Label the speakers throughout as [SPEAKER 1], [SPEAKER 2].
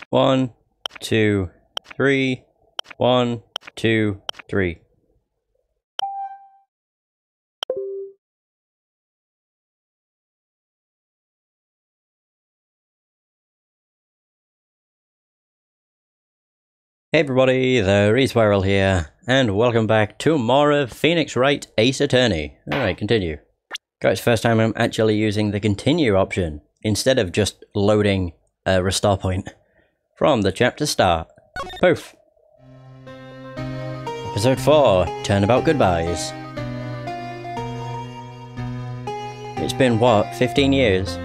[SPEAKER 1] 1, 2, 3. 1, 2, 3. Hey everybody, the Reswirl here, and welcome back to more of Phoenix Wright Ace Attorney. Alright, continue. Guys, first time I'm actually using the continue option, instead of just loading a restore point from the chapter start. Poof! Episode 4, Turnabout Goodbyes. It's been, what, 15 years?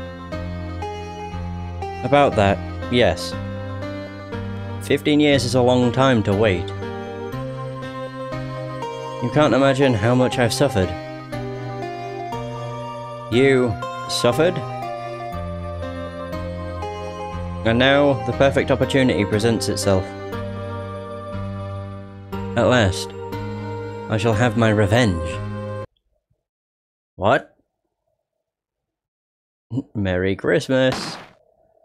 [SPEAKER 1] About that, yes. 15 years is a long time to wait. You can't imagine how much I've suffered. You suffered? And now, the perfect opportunity presents itself. At last, I shall have my revenge. What? Merry Christmas.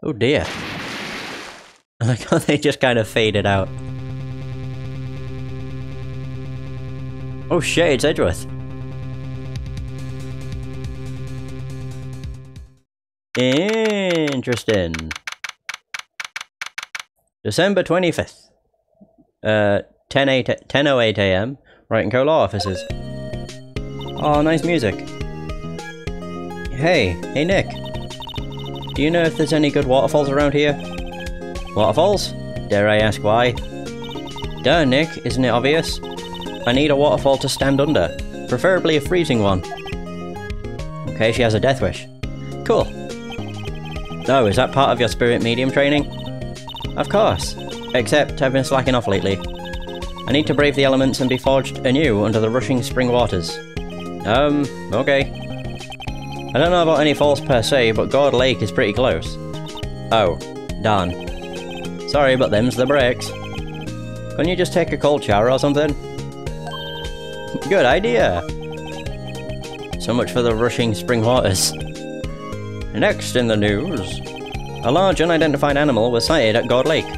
[SPEAKER 1] Oh dear. I like how they just kind of faded out. Oh shit, it's Edgeworth. Interesting. December 25th. 10:08 AM. Wright and Co. Law Offices. Oh, nice music. Hey Nick. Do you know if there's any good waterfalls around here? Waterfalls? Dare I ask why? Duh, Nick, isn't it obvious? I need a waterfall to stand under, preferably a freezing one. Okay, she has a death wish. Cool. Oh, is that part of your spirit medium training? Of course, except I've been slacking off lately. I need to brave the elements and be forged anew under the rushing spring waters. Okay. I don't know about any falls per se, but Gord Lake is pretty close. Oh, darn. Sorry, but them's the breaks. Couldn't you just take a cold shower or something? Good idea! So much for the rushing spring waters. Next in the news, a large unidentified animal was sighted at Gord Lake.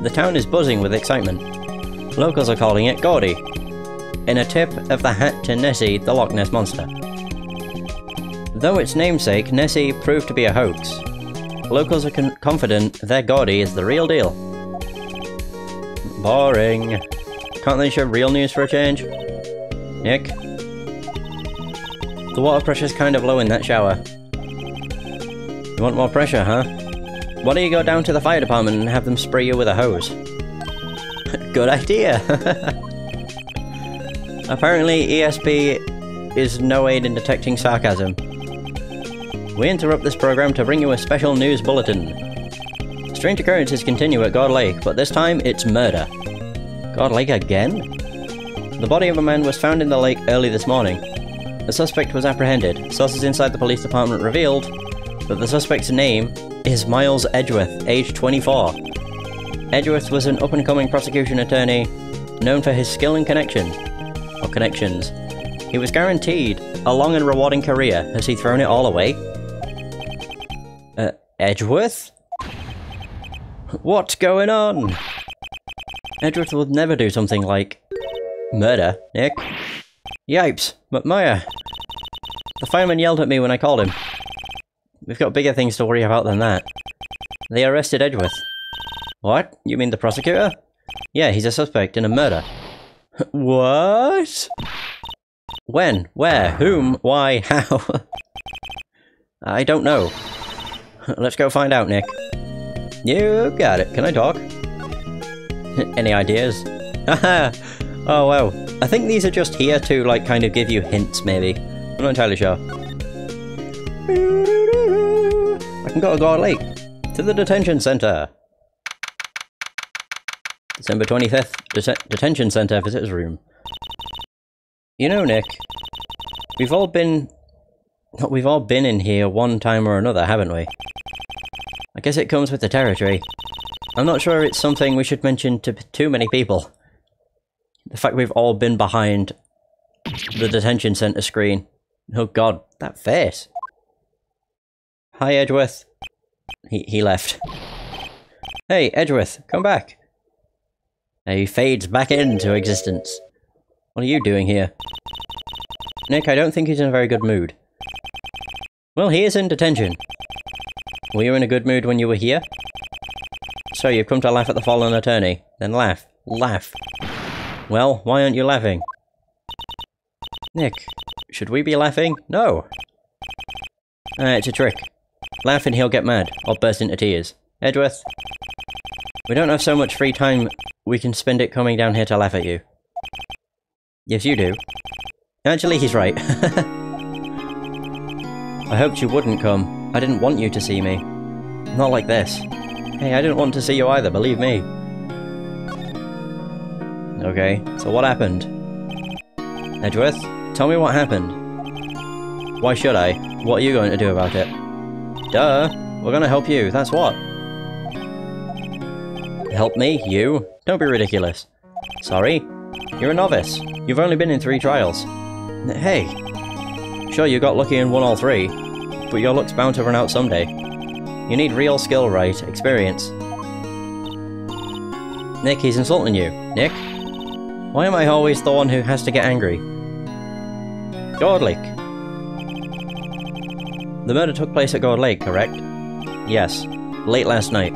[SPEAKER 1] The town is buzzing with excitement. Locals are calling it Gordy, in a tip of the hat to Nessie, the Loch Ness Monster. Though its namesake, Nessie, proved to be a hoax, locals are confident their Gordy is the real deal. Boring. Can't they show real news for a change? Nick? The water pressure's kind of low in that shower. You want more pressure, huh? Why don't you go down to the fire department and have them spray you with a hose? Good idea! Apparently ESP is no aid in detecting sarcasm. We interrupt this program to bring you a special news bulletin. Strange occurrences continue at Gord Lake, but this time it's murder. Gord Lake again? The body of a man was found in the lake early this morning. The suspect was apprehended. Sources inside the police department revealed that the suspect's name is Miles Edgeworth, age 24. Edgeworth was an up-and-coming prosecution attorney known for his skill and connections. He was guaranteed a long and rewarding career. Has he thrown it all away? Edgeworth? What's going on? Edgeworth would never do something like murder, Nick. Yipes, McMyer. The fireman yelled at me when I called him. We've got bigger things to worry about than that. They arrested Edgeworth. What? You mean the prosecutor? Yeah, he's a suspect in a murder. What? When? Where? Whom? Why? How? I don't know. Let's go find out, Nick. You got it. Can I talk? Any ideas? Haha! Oh wow. I think these are just here to, like, kind of give you hints, maybe. I'm not entirely sure. I can go to Gord Lake. To the detention center. December 25th. Detention center visitors room. You know, Nick, we've all been in here one time or another, haven't we? I guess it comes with the territory. I'm not sure it's something we should mention to too many people. The fact we've all been behind the detention center screen. Oh god, that face. Hi, Edgeworth. He left. Hey, Edgeworth, come back. He fades back into existence. What are you doing here? Nick, I don't think he's in a very good mood. Well, he is in detention. Were you in a good mood when you were here? So you've come to laugh at the fallen attorney. Then laugh. Laugh. Well, why aren't you laughing? Nick, should we be laughing? No. It's a trick. Laugh and he'll get mad, or burst into tears. Edgeworth, we don't have so much free time we can spend it coming down here to laugh at you. Yes, you do. Actually, he's right. I hoped you wouldn't come. I didn't want you to see me. Not like this. Hey, I didn't want to see you either, believe me. Okay, so what happened? Edgeworth, tell me what happened. Why should I? What are you going to do about it? Duh! We're gonna help you, that's what. Help me? You? Don't be ridiculous. Sorry? You're a novice. You've only been in 3 trials. Hey! Sure, you got lucky and won all 3, but your luck's bound to run out someday. You need real skill, Wright. Experience. Nick, he's insulting you. Nick? Why am I always the one who has to get angry? Gourd Lake. The murder took place at Gourd Lake, correct? Yes. Late last night.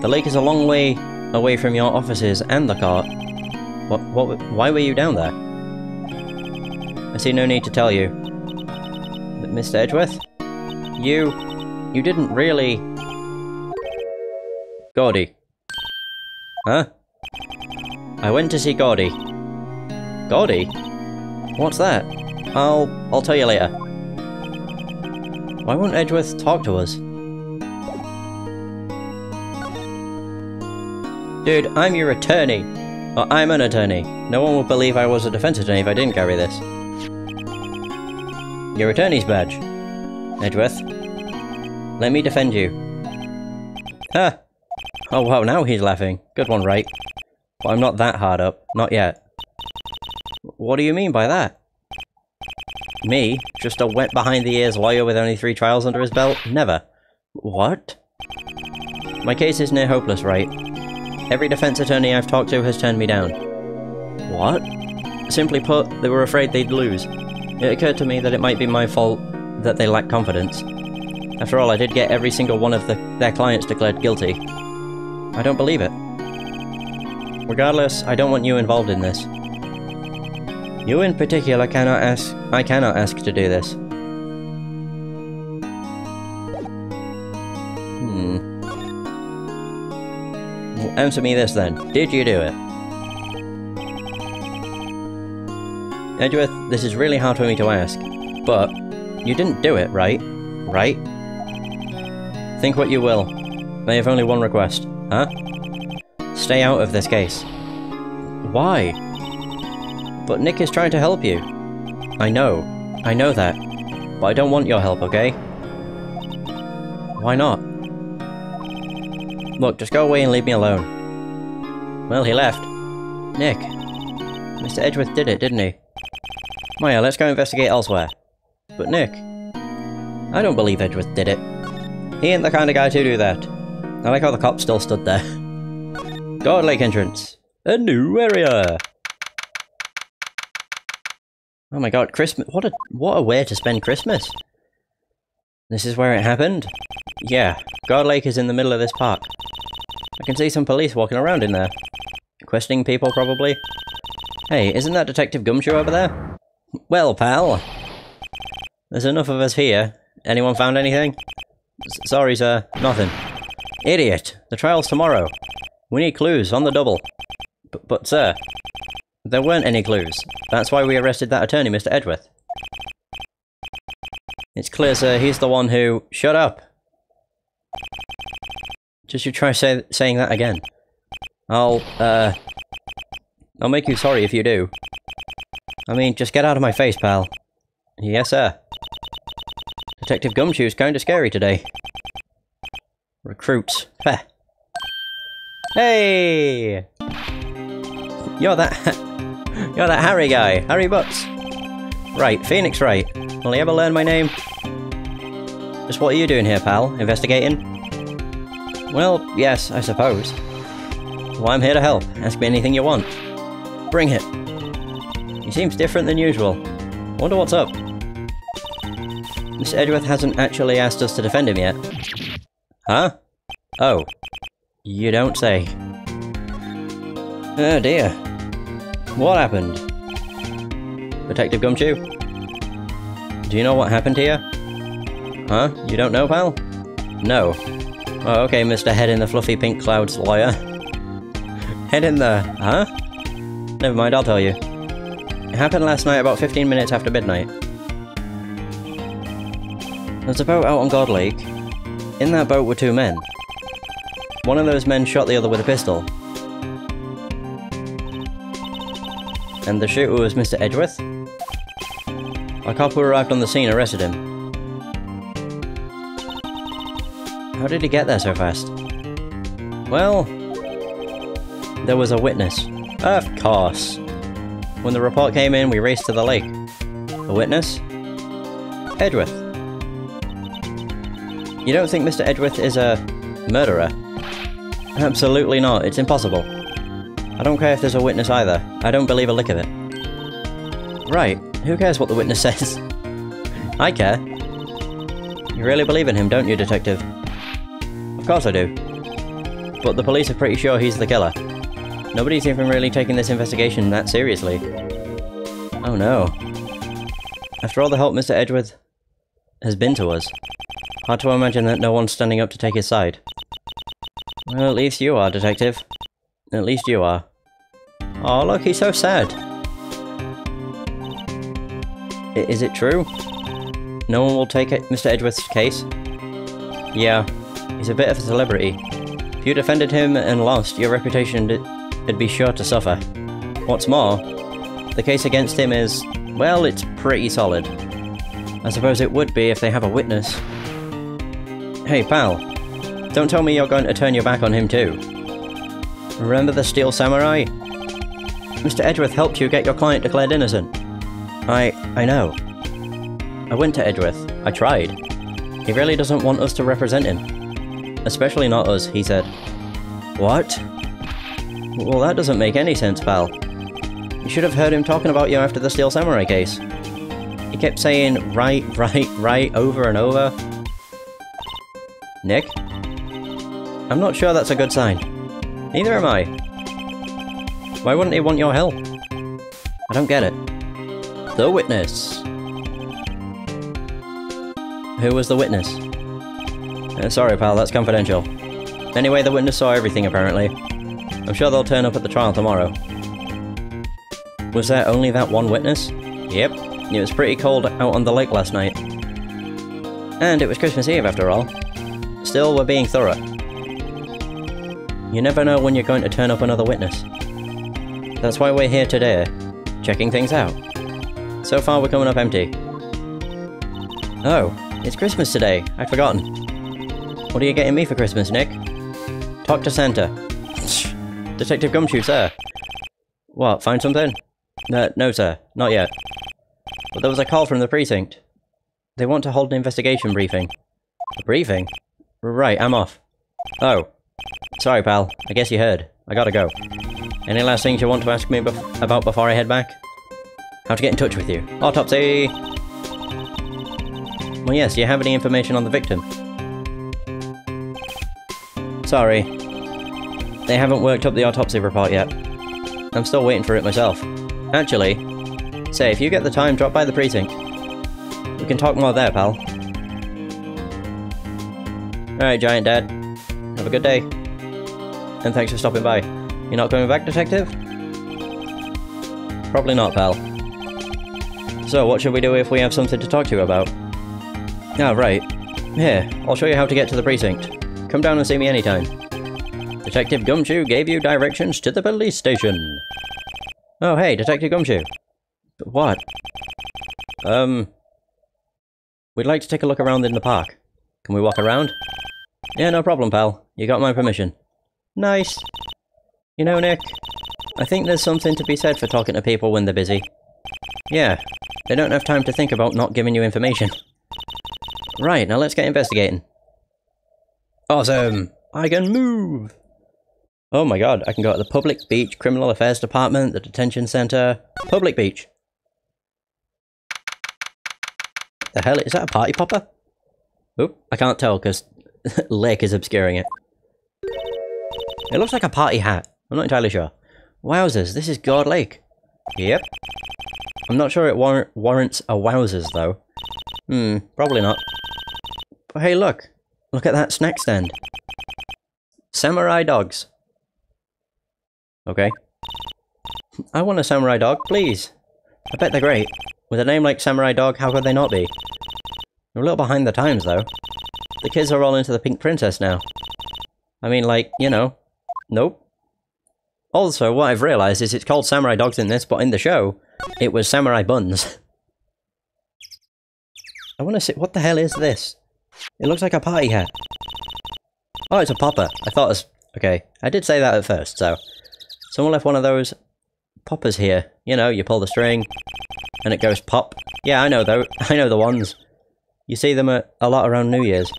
[SPEAKER 1] The lake is a long way away from your offices and the court. Why were you down there? I see no need to tell you. But Mr. Edgeworth? You didn't really... Gordy. Huh? I went to see Gordy. Gordy? What's that? I'll tell you later. Why won't Edgeworth talk to us? Dude, I'm your attorney. Or I'm an attorney. No one would believe I was a defense attorney if I didn't carry this. Your attorney's badge. Edgeworth. Let me defend you. Ha! Oh wow, now he's laughing. Good one, Wright. But I'm not that hard up. Not yet. What do you mean by that? Me? Just a wet behind-the-ears lawyer with only 3 trials under his belt? Never. What? My case is near hopeless, Wright. Every defense attorney I've talked to has turned me down. What? Simply put, they were afraid they'd lose. It occurred to me that it might be my fault that they lacked confidence. After all, I did get every single one of their clients declared guilty. I don't believe it. Regardless, I don't want you involved in this. You in particular I cannot ask to do this. Well, answer me this then. Did you do it? Edgeworth, this is really hard for me to ask, but you didn't do it, right? Right? Think what you will. I have only one request. Huh? Stay out of this case. Why? But Nick is trying to help you. I know that. But I don't want your help, okay? Why not? Look, just go away and leave me alone. Well, he left. Nick. Mr. Edgeworth did it, didn't he? Maya, let's go investigate elsewhere. But Nick... I don't believe Edgeworth did it. He ain't the kind of guy to do that. I like how the cop still stood there. Gourd Lake entrance. A new area! Oh my god, Christmas- what a way to spend Christmas! This is where it happened? Yeah, Gourd Lake is in the middle of this park. I can see some police walking around in there. Questioning people, probably. Hey, isn't that Detective Gumshoe over there? Well, pal! There's enough of us here. Anyone found anything? Sorry, sir. Nothing. Idiot! The trial's tomorrow. We need clues, on the double. But sir... There weren't any clues. That's why we arrested that attorney, Mr. Edgeworth. It's clear, sir, he's the one who... Shut up! Just you try saying that again. I'll make you sorry if you do. I mean, just get out of my face, pal. Yes, sir. Detective Gumshoe's kinda scary today. Recruits. Heh. Hey! You're that Harry guy, Harry Butts. Right, Phoenix Wright. Will he ever learn my name? Just what are you doing here, pal? Investigating? Well, yes, I suppose. Well, I'm here to help. Ask me anything you want. Bring it. He seems different than usual. Wonder what's up. Mr. Edgeworth hasn't actually asked us to defend him yet. Huh? Oh. You don't say. Oh dear. What happened? Detective Gumshoe? Do you know what happened here? Huh? You don't know, pal? No. Oh, okay, Mr. Head in the Fluffy Pink Clouds lawyer. Head in the... huh? Never mind, I'll tell you. It happened last night about 15 minutes after midnight. There was a boat out on God Lake. In that boat were two men. One of those men shot the other with a pistol. And the shooter was Mr. Edgeworth? A cop who arrived on the scene arrested him. How did he get there so fast? Well... there was a witness. Of course. When the report came in, we raced to the lake. A witness? Edgeworth. You don't think Mr. Edgeworth is a... murderer? Absolutely not. It's impossible. I don't care if there's a witness either. I don't believe a lick of it. Right. Who cares what the witness says? I care. You really believe in him, don't you, Detective? Of course I do. But the police are pretty sure he's the killer. Nobody's even really taking this investigation that seriously. Oh no. After all the help Mr. Edgeworth has been to us, hard to imagine that no one's standing up to take his side. Well, at least you are, Detective. At least you are. Oh, look, he's so sad. Is it true? No one will take Mr. Edgeworth's case? Yeah, he's a bit of a celebrity. If you defended him and lost, your reputation would be sure to suffer. What's more, the case against him is, well, it's pretty solid. I suppose it would be if they have a witness. Hey, pal. Don't tell me you're going to turn your back on him too. Remember the Steel Samurai? Mr. Edgeworth helped you get your client declared innocent. I know. I went to Edgeworth. I tried. He really doesn't want us to represent him. Especially not us, he said. What? Well, that doesn't make any sense, pal. You should have heard him talking about you after the Steel Samurai case. He kept saying, right, over and over. Nick? I'm not sure that's a good sign. Neither am I. Why wouldn't he want your help? I don't get it. The witness. Who was the witness? Sorry, pal, that's confidential. Anyway, the witness saw everything, apparently. I'm sure they'll turn up at the trial tomorrow. Was there only that one witness? Yep. It was pretty cold out on the lake last night. And it was Christmas Eve, after all. Still, we're being thorough. You never know when you're going to turn up another witness. That's why we're here today, checking things out. So far, we're coming up empty. Oh, it's Christmas today. I'd forgotten. What are you getting me for Christmas, Nick? Talk to Santa. Detective Gumshoe, sir. What, find something? No, sir. Not yet. But there was a call from the precinct. They want to hold an investigation briefing. A briefing? Right, I'm off. Oh. Sorry, pal. I guess you heard. I gotta go. Any last things you want to ask me about before I head back? How to get in touch with you? Autopsy! Well, yes, do you have any information on the victim? Sorry. They haven't worked up the autopsy report yet. I'm still waiting for it myself. Actually, say, if you get the time, drop by the precinct. We can talk more there, pal. Alright, Giant Dad. Have a good day. And thanks for stopping by. You're not coming back, Detective? Probably not, pal. So, what should we do if we have something to talk to you about? Ah, right. Here, I'll show you how to get to the precinct. Come down and see me anytime. Detective Gumshoe gave you directions to the police station. Oh, hey, Detective Gumshoe. What? We'd like to take a look around in the park. Can we walk around? Yeah, no problem, pal. You got my permission. Nice. You know, Nick, I think there's something to be said for talking to people when they're busy. Yeah, they don't have time to think about not giving you information. Right, now let's get investigating. Awesome. I can move! Oh my god, I can go to the Public Beach Criminal Affairs Department, the Detention Center. Public Beach! The hell, is that a party popper? Oop, I can't tell because lake is obscuring it. It looks like a party hat. I'm not entirely sure. Wowzers, this is God Lake. Yep. I'm not sure it warrants a wowzers though. Probably not. But hey look! Look at that snack stand. Samurai dogs. Okay. I want a samurai dog, please. I bet they're great. With a name like Samurai Dog, how could they not be? They're a little behind the times though. The kids are all into the Pink Princess now. I mean, like, you know. Nope. Also, what I've realised is it's called Samurai Dogs in this, but in the show, it was Samurai Buns. I want to see... What the hell is this? It looks like a party hat. Oh, it's a popper. I thought it was... Okay, I did say that at first, so... Someone left one of those poppers here. You know, you pull the string, and it goes pop. Yeah, I know though. I know the ones. You see them a lot around New Year's.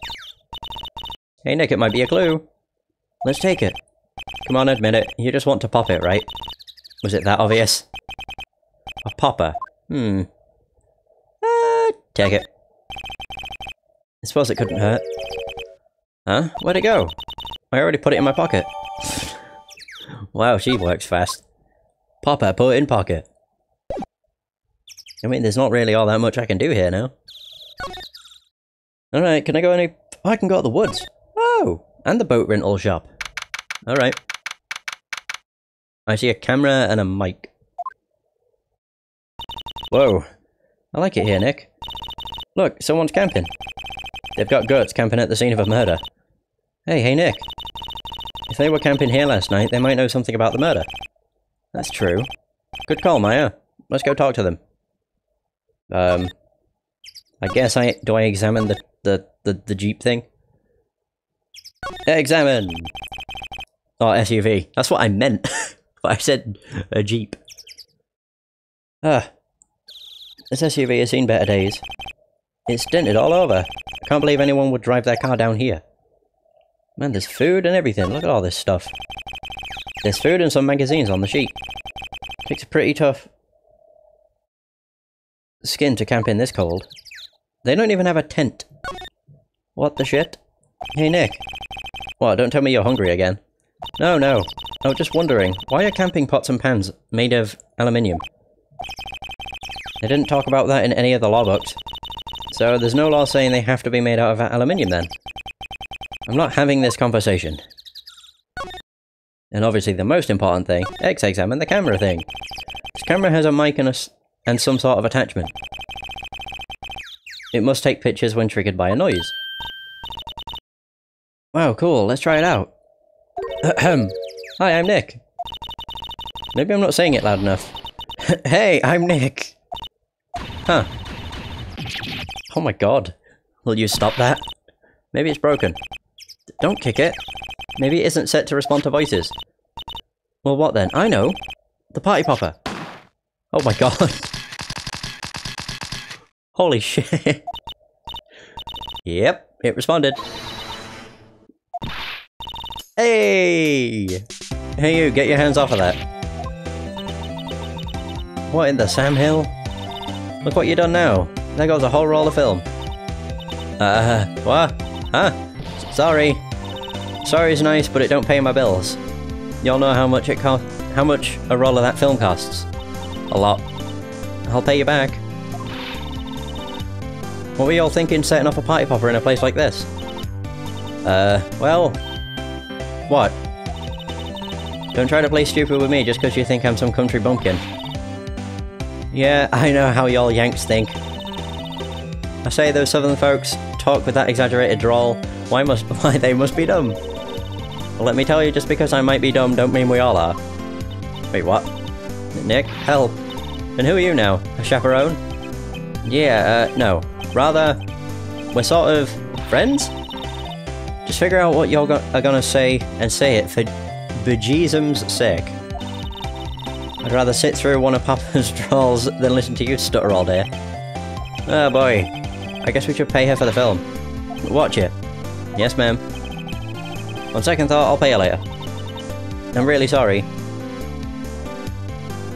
[SPEAKER 1] Hey Nick, it might be a clue. Let's take it. Come on, admit it. You just want to pop it, right? Was it that obvious? A popper. Take it. I suppose it couldn't hurt. Huh? Where'd it go? I already put it in my pocket. Wow, she works fast. Popper, put in pocket. I mean, there's not really all that much I can do here now. Alright, can I go any... Oh, I can go to the woods. Oh! And the boat rental shop. Alright. I see a camera and a mic. Whoa. I like it here, Nick. Look, someone's camping. They've got goats camping at the scene of a murder. Hey Nick. If they were camping here last night, they might know something about the murder. That's true. Good call, Maya. Let's go talk to them. I guess do I examine the Jeep thing? Examine! Oh, SUV. That's what I meant. But I said a Jeep. This SUV has seen better days. It's dented all over. I can't believe anyone would drive their car down here. Man, there's food and everything. Look at all this stuff. There's food and some magazines on the sheet. Takes a pretty tough skin to camp in this cold. They don't even have a tent. What the shit? Hey Nick. What, don't tell me you're hungry again. No. I was just wondering, why are camping pots and pans made of aluminium? They didn't talk about that in any of the law books. So there's no law saying they have to be made out of aluminium then. I'm not having this conversation. And obviously the most important thing, examine the camera thing. This camera has a mic and some sort of attachment. It must take pictures when triggered by a noise. Wow, cool, let's try it out. Hi, I'm Nick. Maybe I'm not saying it loud enough. Hey, I'm Nick. Huh. Oh my god. Will you stop that? Maybe it's broken. Don't kick it. Maybe it isn't set to respond to voices. Well, what then? I know. The party popper. Oh my god. Holy shit. Yep, it responded. Hey! Hey you, get your hands off of that. What in the Sam Hill? Look what you done now. There goes a whole roll of film. What? Huh? Sorry. Sorry's nice, but it don't pay my bills. Y'all know how much how much a roll of that film costs? A lot. I'll pay you back. What were y'all thinking setting off a party popper in a place like this? Well... What? Don't try to play stupid with me just because you think I'm some country bumpkin. Yeah, I know how y'all Yanks think. I say those southern folks talk with that exaggerated drawl. Why they must be dumb. Well, let me tell you, just because I might be dumb don't mean we all are. Wait, what? Nick? Help. And who are you now? A chaperone? Yeah, no. Rather, we're sort of friends? Just figure out what you're are gonna say and say it for bejesusum's sake. I'd rather sit through one of Papa's drawls than listen to you stutter all day. Oh boy. I guess we should pay her for the film. Watch it. Yes, ma'am. On second thought, I'll pay you later. I'm really sorry.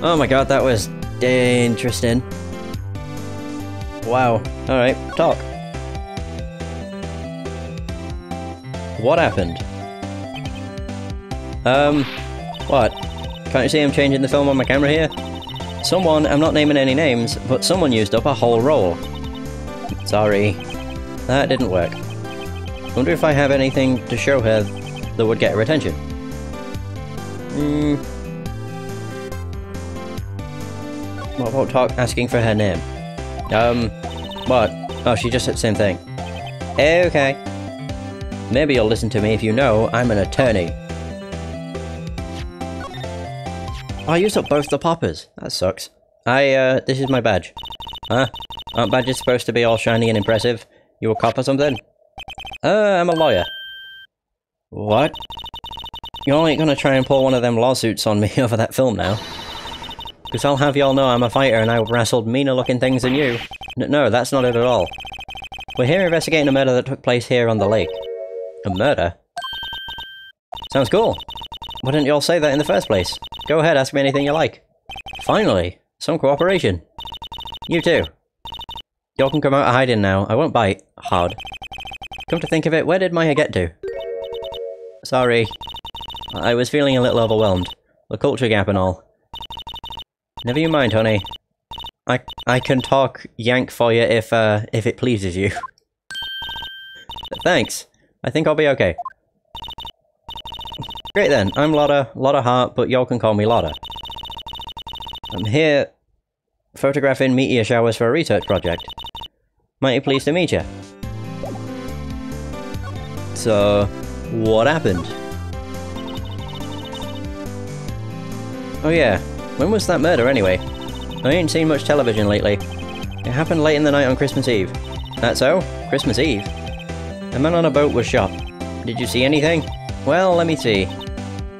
[SPEAKER 1] Oh my god, that was interesting. Wow. Alright, talk. What happened? What? Can't you see I'm changing the film on my camera here? Someone, I'm not naming any names, but someone used up a whole roll. Sorry. That didn't work. Wonder if I have anything to show her that would get her attention. What about talk asking for her name? What? Oh, she just said the same thing. Okay. Maybe you'll listen to me if you know I'm an attorney. Oh, I used up both the poppers. That sucks. This is my badge. Huh? Aren't badges supposed to be all shiny and impressive? You a cop or something? I'm a lawyer. What? You all ain't gonna try and pull one of them lawsuits on me over that film now? Because I'll have y'all know I'm a fighter and I wrestled meaner looking things than you. No, that's not it at all. We're here investigating a murder that took place here on the lake. A murder? Sounds cool. Why didn't y'all say that in the first place? Go ahead, ask me anything you like. Finally, some cooperation. You too. Y'all can come out of hiding now. I won't bite. Hard. Come to think of it, where did Maya get to? Sorry. I was feeling a little overwhelmed. The culture gap and all. Never you mind, honey. I can talk yank for you if it pleases you. Thanks. I think I'll be okay. Great then, I'm Lotta Hart, but y'all can call me Lotta. I'm here photographing meteor showers for a research project. Mighty pleased to meet you. So, what happened? Oh yeah, when was that murder anyway? I ain't seen much television lately. It happened late in the night on Christmas Eve. That so? Christmas Eve? A man on a boat was shot. Did you see anything? Well, let me see.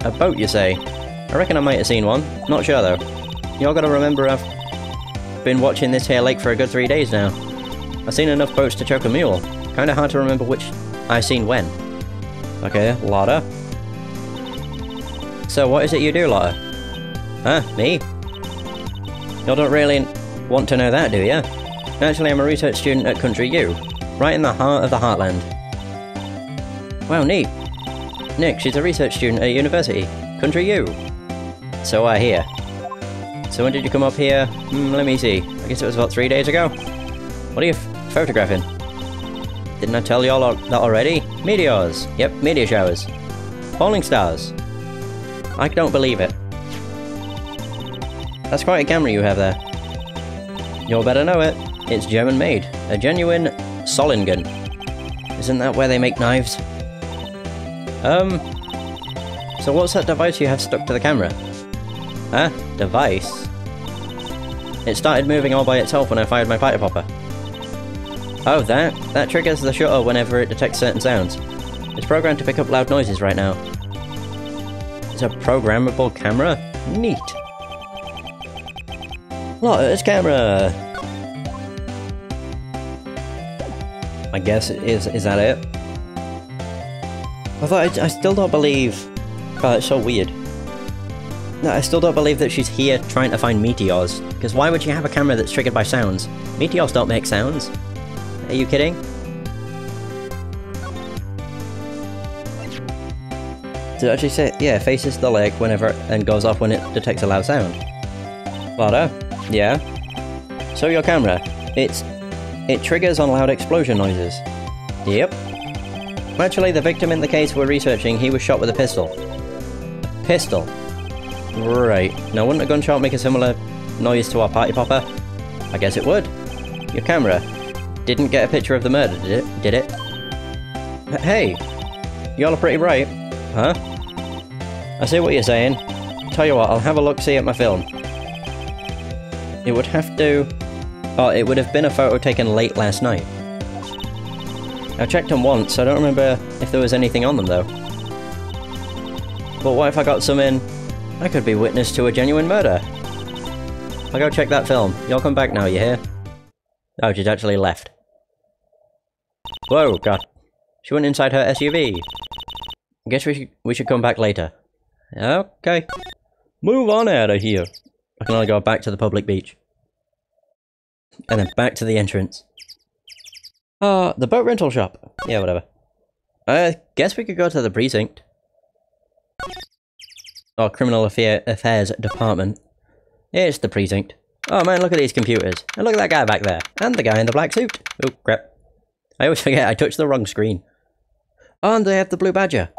[SPEAKER 1] A boat, you say? I reckon I might have seen one. Not sure though. Y'all gotta remember I've been watching this here lake for a good 3 days now. I've seen enough boats to choke a mule. Kinda hard to remember which I seen when. Okay, Lotta. So what is it you do, Lotta? Huh? Me? Y'all don't really want to know that, do ya? Actually, I'm a research student at Country U, right in the heart of the heartland. Wow, neat. Nick, she's a research student at university. Country U. So I hear. So when did you come up here? Let me see. I guess it was about 3 days ago? What are you photographing? Didn't I tell y'all that already? Meteors. Yep, meteor showers. Falling stars. I don't believe it. That's quite a camera you have there. You'll better know it. It's German made. A genuine Solingen. Isn't that where they make knives? So what's that device you have stuck to the camera? Huh? Device? It started moving all by itself when I fired my fighter popper. Oh, that? That triggers the shutter whenever it detects certain sounds. It's programmed to pick up loud noises right now. It's a programmable camera? Neat. Lotta's camera! I guess is that it? I still don't believe... God, it's so weird. No, I still don't believe that she's here trying to find meteors. Because why would she have a camera that's triggered by sounds? Meteors don't make sounds. Are you kidding? Did it actually say... Yeah, faces the lake whenever and goes off when it detects a loud sound. Lotta? Yeah? So your camera, it triggers on loud explosion noises. Yep. Actually, the victim in the case we're researching, he was shot with a pistol. A pistol? Right. Now wouldn't a gunshot make a similar noise to our party popper? I guess it would. Your camera didn't get a picture of the murder, did it? Hey! Y'all are pretty bright. Huh? I see what you're saying. Tell you what, I'll have a look-see at my film. It would have to... Oh, it would have been a photo taken late last night. I checked them once, I don't remember if there was anything on them though. But what if I got some in? I could be witness to a genuine murder. I'll go check that film. Y'all come back now, you hear? Oh, she's actually left. Whoa, God. She went inside her SUV. Guess we should come back later. Okay. Move on out of here. I can only go back to the public beach. And then back to the entrance. The boat rental shop. Yeah, whatever. I guess we could go to the precinct. Or Criminal Affairs Department. It's the precinct. Oh man, look at these computers. And look at that guy back there. And the guy in the black suit. Oh, crap. I always forget I touched the wrong screen. Oh, and they have the blue badger.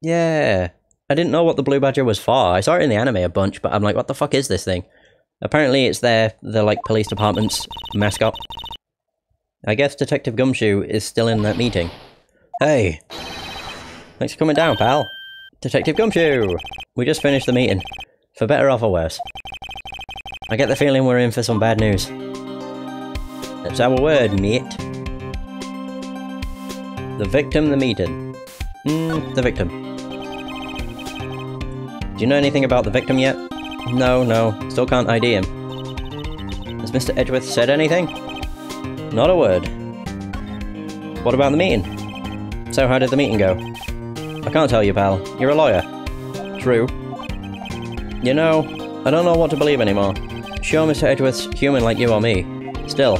[SPEAKER 1] Yeah. I didn't know what the blue badger was for. I saw it in the anime a bunch, but I'm like, what the fuck is this thing? Apparently it's the like, police department's mascot. I guess Detective Gumshoe is still in that meeting. Hey. Thanks for coming down, pal. Detective Gumshoe! We just finished the meeting. For better or for worse. I get the feeling we're in for some bad news. That's our word, mate. The victim, the meeting. The victim. Do you know anything about the victim yet? No, still can't ID him. Has Mr. Edgeworth said anything? Not a word. What about the meeting? So how did the meeting go? I can't tell you, pal. You're a lawyer. True. You know, I don't know what to believe anymore. Sure, Mr. Edgeworth's human like you or me. Still,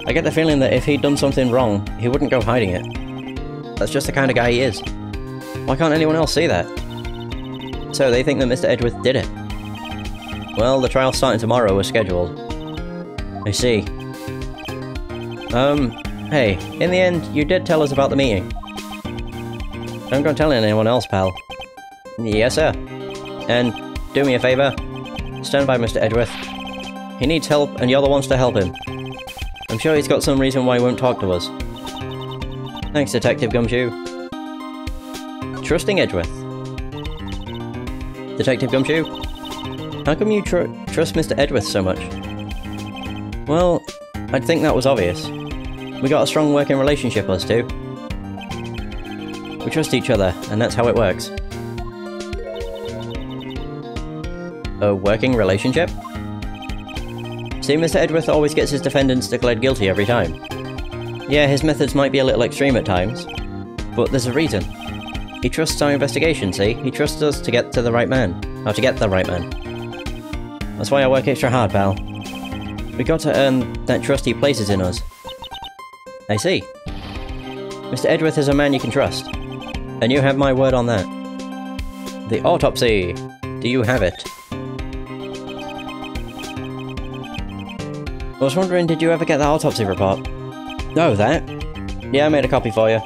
[SPEAKER 1] I get the feeling that if he'd done something wrong, he wouldn't go hiding it. That's just the kind of guy he is. Why can't anyone else see that? So they think that Mr. Edgeworth did it. Well, the trial's starting tomorrow as scheduled. I see. Hey, in the end, you did tell us about the meeting. Don't go telling anyone else, pal. Yes, sir. And do me a favour. Stand by Mr. Edgeworth. He needs help, and you're the ones to help him. I'm sure he's got some reason why he won't talk to us. Thanks, Detective Gumshoe. Trusting Edgeworth. Detective Gumshoe? How come you trust Mr. Edgeworth so much? Well, I'd think that was obvious. We got a strong working relationship, us two. We trust each other, and that's how it works. A working relationship? See, Mr. Edgeworth always gets his defendants declared guilty every time. Yeah, his methods might be a little extreme at times, but there's a reason. He trusts our investigation, see? He trusts us to get to the right man. Or to get the right man. That's why I work extra hard, pal. We got to earn that trust he places in us. I see. Mr. Edgeworth is a man you can trust. And you have my word on that. The autopsy! Do you have it? I was wondering, did you ever get that autopsy report? Oh, that? Yeah, I made a copy for you.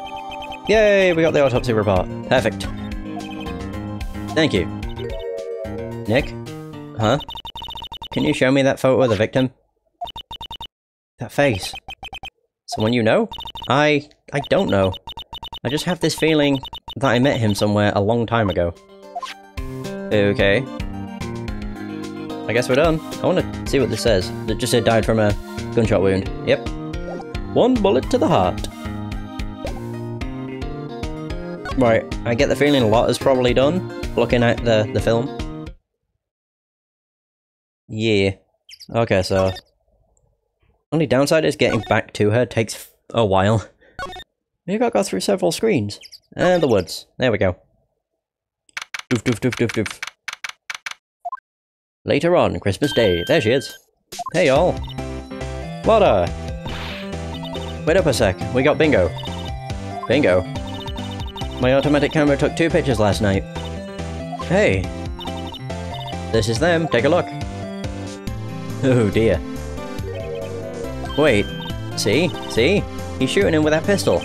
[SPEAKER 1] Yay, we got the autopsy report. Perfect. Thank you. Nick? Huh? Can you show me that photo of the victim? That face. Someone you know? I don't know. I just have this feeling that I met him somewhere a long time ago. Okay. I guess we're done. I want to see what this says. It just said died from a gunshot wound. Yep. 1 bullet to the heart. Right, I get the feeling a lot is probably done, looking at the film. Yeah. Okay, so... Only downside is getting back to her takes a while. You gotta go through several screens. And the woods. There we go. Doof doof doof doof doof. Later on, Christmas Day. There she is. Hey y'all. Water! Wait up a sec. We got bingo. Bingo? My automatic camera took 2 pictures last night. Hey. This is them. Take a look. Oh dear. Wait. See? See? He's shooting him with that pistol.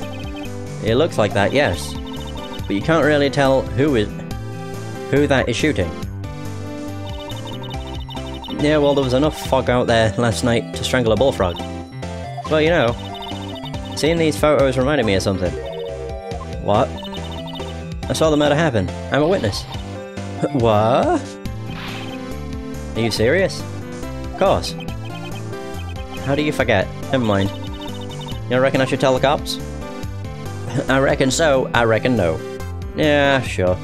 [SPEAKER 1] It looks like that, yes. But you can't really tell who that is shooting. Yeah, well, there was enough fog out there last night to strangle a bullfrog. Well, you know, seeing these photos reminded me of something. What? I saw the murder happen. I'm a witness. What? Are you serious? Of course. How do you forget? Never mind. You reckon I should tell the cops? I reckon so, I reckon no. Yeah, sure.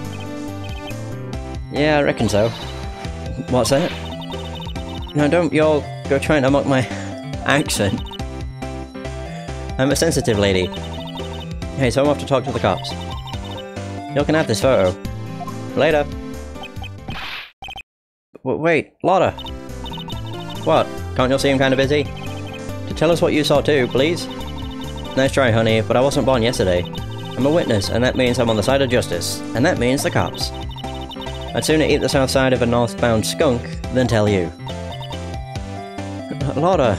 [SPEAKER 1] Yeah, I reckon so. What's that? No, don't y'all go trying to mock my accent. I'm a sensitive lady. Hey, so I'm off to talk to the cops. You can have this photo. Later. Wait, Lotta. What? Can't you see I'm kinda busy? To tell us what you saw too, please? Nice try, honey, but I wasn't born yesterday. I'm a witness, and that means I'm on the side of justice. And that means the cops. I'd sooner eat the south side of a northbound skunk than tell you. Lotta.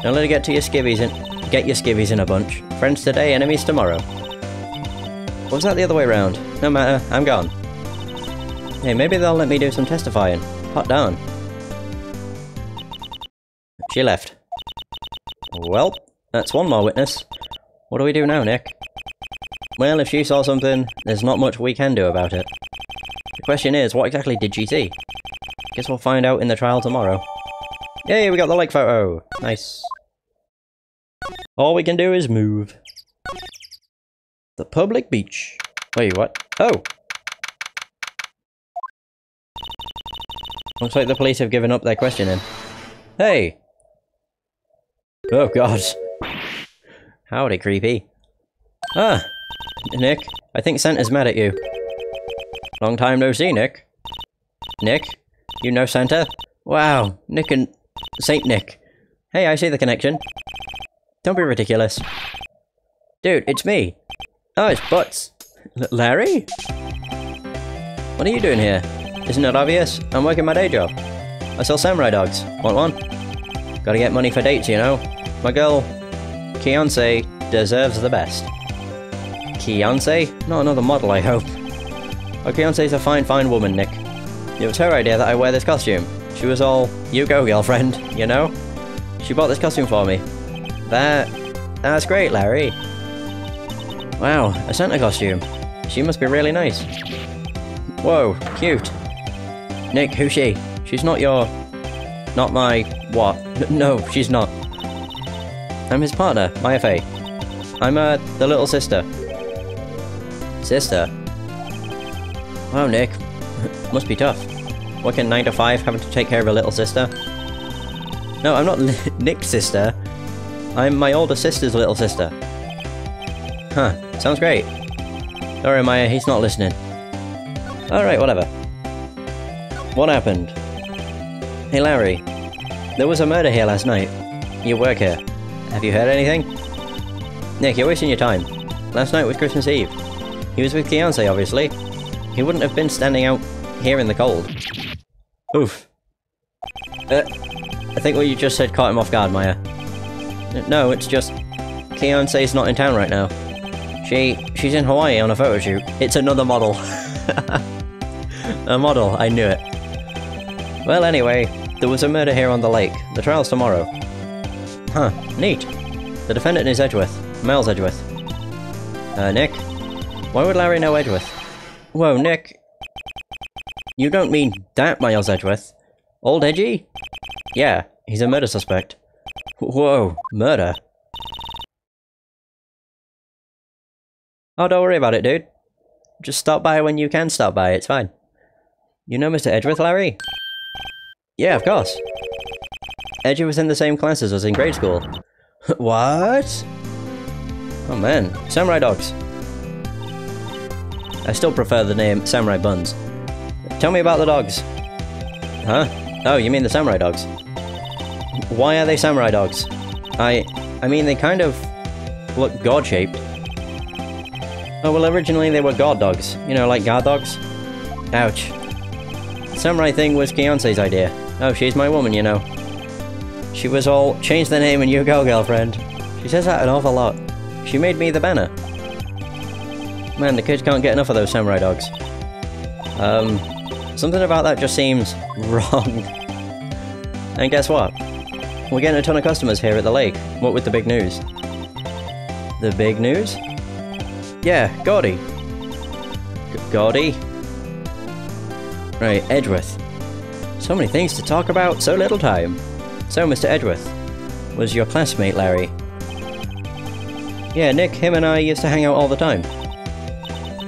[SPEAKER 1] Don't let it get to your skivvies and get your skivvies in a bunch. Friends today, enemies tomorrow. Was that the other way around? No matter, I'm gone. Hey, maybe they'll let me do some testifying. Hot darn. She left. Well, that's one more witness. What do we do now, Nick? Well, if she saw something, there's not much we can do about it. The question is, what exactly did she see? Guess we'll find out in the trial tomorrow. Yay, we got the lake photo! Nice. All we can do is move. The public beach. Wait, what? Oh! Looks like the police have given up their questioning. Hey! Oh god. Howdy, creepy. Ah! Nick, I think Santa's mad at you. Long time no see, Nick. Nick? You know Santa? Wow, Nick and... Saint Nick. Hey, I see the connection. Don't be ridiculous. Dude, it's me. Oh, it's Butts. Larry? What are you doing here? Isn't it obvious? I'm working my day job. I sell samurai dogs. Want one? Gotta get money for dates, you know. My girl, Fiancé, deserves the best. Fiancé? Not another model, I hope. My fiancé's a fine, fine woman, Nick. It was her idea that I wear this costume. She was all, you go, girlfriend, you know? She bought this costume for me. That's great, Larry. Wow, a Santa costume. She must be really nice. Whoa, cute. Nick, who's she? She's not your... Not my... what? No, she's not. I'm his partner, Maya Faye. I'm, the little sister. Sister? Wow, Nick. Must be tough. Working 9 to 5, having to take care of a little sister. No, I'm not Nick's sister. I'm my older sister's little sister. Huh, sounds great. Don't worry, Maya, he's not listening. Alright, whatever. What happened? Hey, Larry. There was a murder here last night. You work here. Have you heard anything? Nick, you're wasting your time. Last night was Christmas Eve. He was with Fiancé, obviously. He wouldn't have been standing out here in the cold. Oof. I think what you just said caught him off guard, Maya. No, it's just... Fiancé's not in town right now. She's in Hawaii on a photo shoot. It's another model. A model, I knew it. Well, anyway, there was a murder here on the lake. The trial's tomorrow. Huh, neat. The defendant is Edgeworth. Miles Edgeworth. Nick? Why would Larry know Edgeworth? Whoa, Nick. You don't mean that Miles Edgeworth? Old Edgy? Yeah, he's a murder suspect. Whoa, murder? Oh, don't worry about it, dude. Just stop by when you can stop by, it's fine. You know Mr. Edgeworth, Larry? Yeah, of course. Edgy was in the same class as us in grade school. What? Oh man, samurai dogs. I still prefer the name Samurai Buns. Tell me about the dogs. Huh? Oh, you mean the samurai dogs? Why are they samurai dogs? I mean, they kind of look god-shaped. Oh, well, originally they were guard dogs. You know, like guard dogs? Ouch. The samurai thing was Fiancé's idea. Oh, she's my woman, you know. She was all, change the name and you go, girlfriend. She says that an awful lot. She made me the banner. Man, the kids can't get enough of those samurai dogs. Something about that just seems wrong. And guess what? We're getting a ton of customers here at the lake, what with the big news. The big news? Yeah, Gordy. Gordy? Right, Edgeworth. So many things to talk about, so little time. So, Mr. Edgeworth, was your classmate, Larry? Yeah, Nick, him and I used to hang out all the time.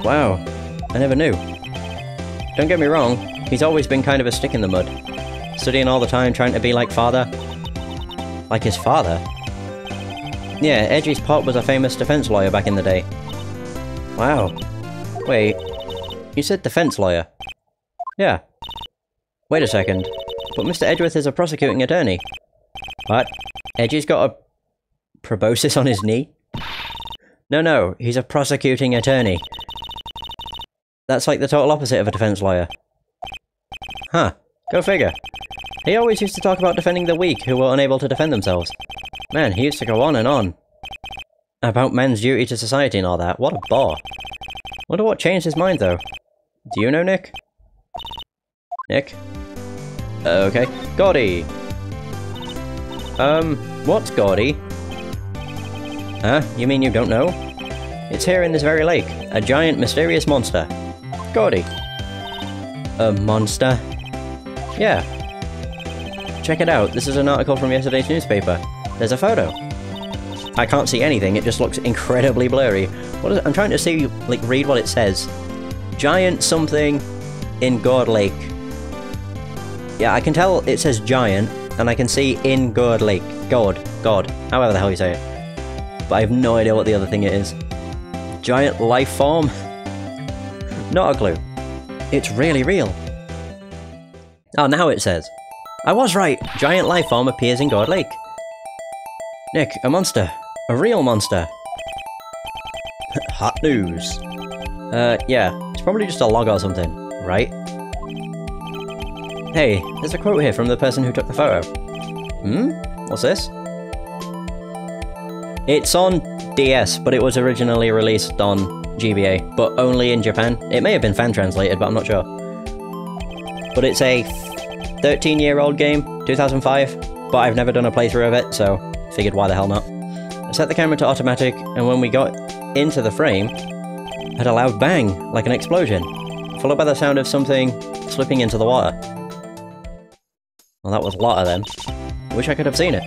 [SPEAKER 1] Wow, I never knew. Don't get me wrong, he's always been kind of a stick in the mud. Studying all the time, trying to be like father. Like his father? Yeah, Edgy's pop was a famous defense lawyer back in the day. Wow, Wait, you said defense lawyer? Yeah. Wait a second. But Mr. Edgeworth is a prosecuting attorney. What? Edgy's got a proboscis on his knee? No, he's a prosecuting attorney. That's like the total opposite of a defense lawyer. Huh, go figure. He always used to talk about defending the weak who were unable to defend themselves. Man, he used to go on and on. About man's duty to society and all that. What a bore. Wonder what changed his mind, though. Do you know, Nick? Nick? Okay. Gordy! What's Gordy? Huh? You mean you don't know? It's here in this very lake. A giant, mysterious monster. Gordy. A monster? Yeah. Check it out. This is an article from yesterday's newspaper. There's a photo. I can't see anything. It just looks incredibly blurry. What is it? I'm trying to see, like, read what it says. Giant something in Gourd Lake. Yeah, I can tell it says giant, and I can see in Gourd Lake. God, however the hell you say it. But I have no idea what the other thing it is. Giant life form? Not a clue. It's really real. Oh, now it says. I was right! Giant life form appears in Gourd Lake. Nick, a monster. A real monster. Hot news. Yeah. It's probably just a log or something, right? Hey, there's a quote here from the person who took the photo. What's this? It's on DS, but it was originally released on GBA, but only in Japan. It may have been fan-translated, but I'm not sure. But it's a 13-year-old game, 2005, but I've never done a playthrough of it, so figured why the hell not. I set the camera to automatic, and when we got into the frame, I had a loud bang, like an explosion, followed by the sound of something slipping into the water. Well, that was a lot of them. I wish I could have seen it.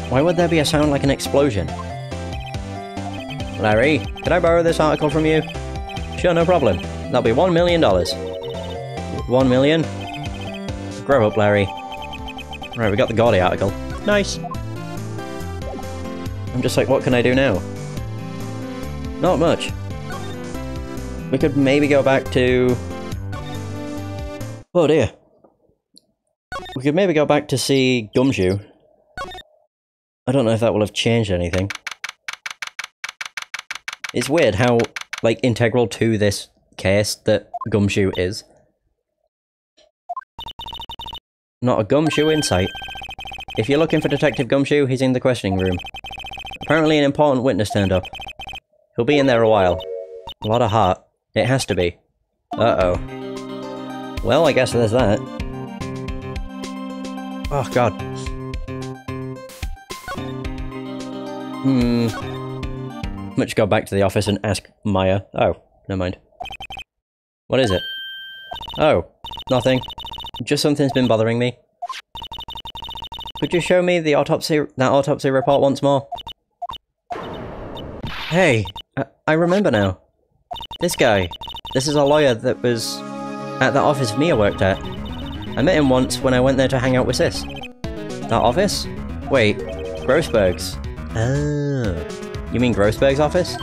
[SPEAKER 1] Why would there be a sound like an explosion? Larry, can I borrow this article from you? Sure, no problem. That'll be $1 million. 1 million? Grow up, Larry. Right, we got the Gordy article. Nice. I'm just like, what can I do now? Not much. We could maybe go back to... Oh dear. We could maybe go back to see Gumshoe. I don't know if that will have changed anything. It's weird how, like, integral to this case that Gumshoe is. Not a Gumshoe in sight. If you're looking for Detective Gumshoe, he's in the questioning room. Apparently an important witness turned up. He'll be in there a while. A lot of heart. It has to be. Uh-oh. Well, I guess there's that. Oh, God. Let's go back to the office and ask Maya. Oh, never mind. What is it? Oh, nothing. Just something's been bothering me. Could you show me the that autopsy report once more? Hey, I remember now. This guy. This is a lawyer that was at the office Mia worked at. I met him once when I went there to hang out with Sis. That office? Wait, Grossberg's. Oh. You mean Grossberg's office?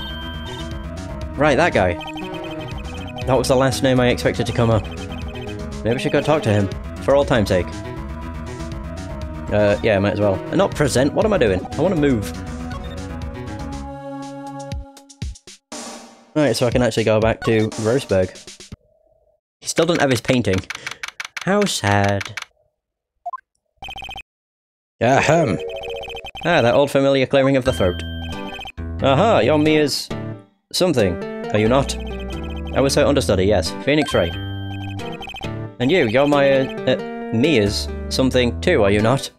[SPEAKER 1] Right, that guy. That was the last name I expected to come up. Maybe I should go talk to him, for old time's sake. Yeah, might as well. And not present, what am I doing? I want to move. Right, so I can actually go back to Grossberg. He still doesn't have his painting. How sad. Ahem. Ah, that old familiar clearing of the throat. Aha, you're Mia's... something, are you not? I was her understudy, yes. Phoenix Wright. And you're Mia's something too, are you not?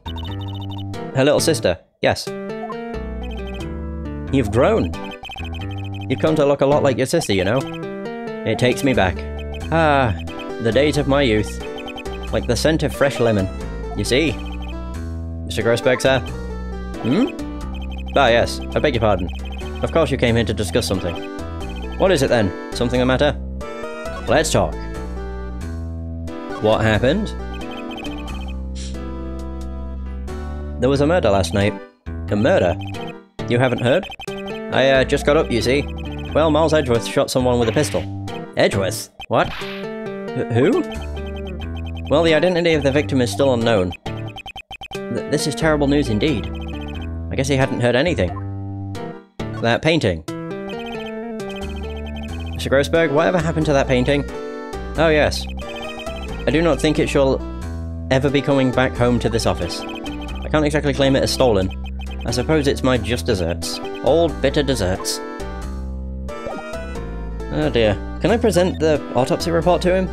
[SPEAKER 1] Her little sister, yes. You've grown. You've come to look a lot like your sister, you know? It takes me back. Ah, the days of my youth. Like the scent of fresh lemon. You see? Mr. Grossberg, sir? Ah, yes. I beg your pardon. Of course you came here to discuss something. What is it then? Something the matter? Let's talk. What happened? There was a murder last night. A murder? You haven't heard? I just got up, you see. Well, Miles Edgeworth shot someone with a pistol. Edgeworth? What? Who? Well, the identity of the victim is still unknown. This is terrible news indeed. I guess he hadn't heard anything. That painting. Mr. Grossberg, whatever happened to that painting? Oh yes. I do not think it shall ever be coming back home to this office. I can't exactly claim it as stolen. I suppose it's my just desserts. Old bitter desserts. Oh dear. Can I present the autopsy report to him?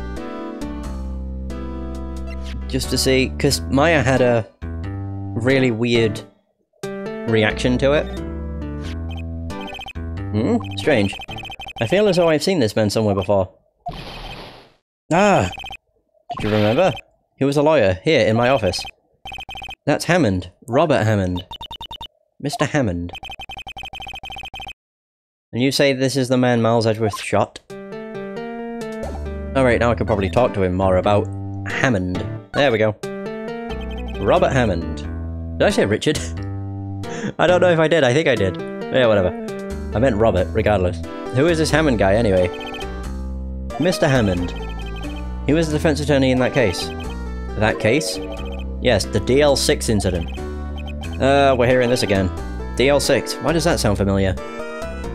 [SPEAKER 1] Just to see, because Maya had a really weird reaction to it. Strange. I feel as though I've seen this man somewhere before. Ah! Did you remember? He was a lawyer, here, in my office. That's Hammond. Robert Hammond. Mr. Hammond. And you say this is the man Miles Edgeworth shot? Alright, now I could probably talk to him more about Hammond. There we go. Robert Hammond. Did I say Richard? I don't know if I did, I think I did. Yeah, whatever. I meant Robert, regardless. Who is this Hammond guy, anyway? Mr. Hammond. He was the defense attorney in that case. That case? Yes, the DL6 incident. We're hearing this again. DL6, why does that sound familiar?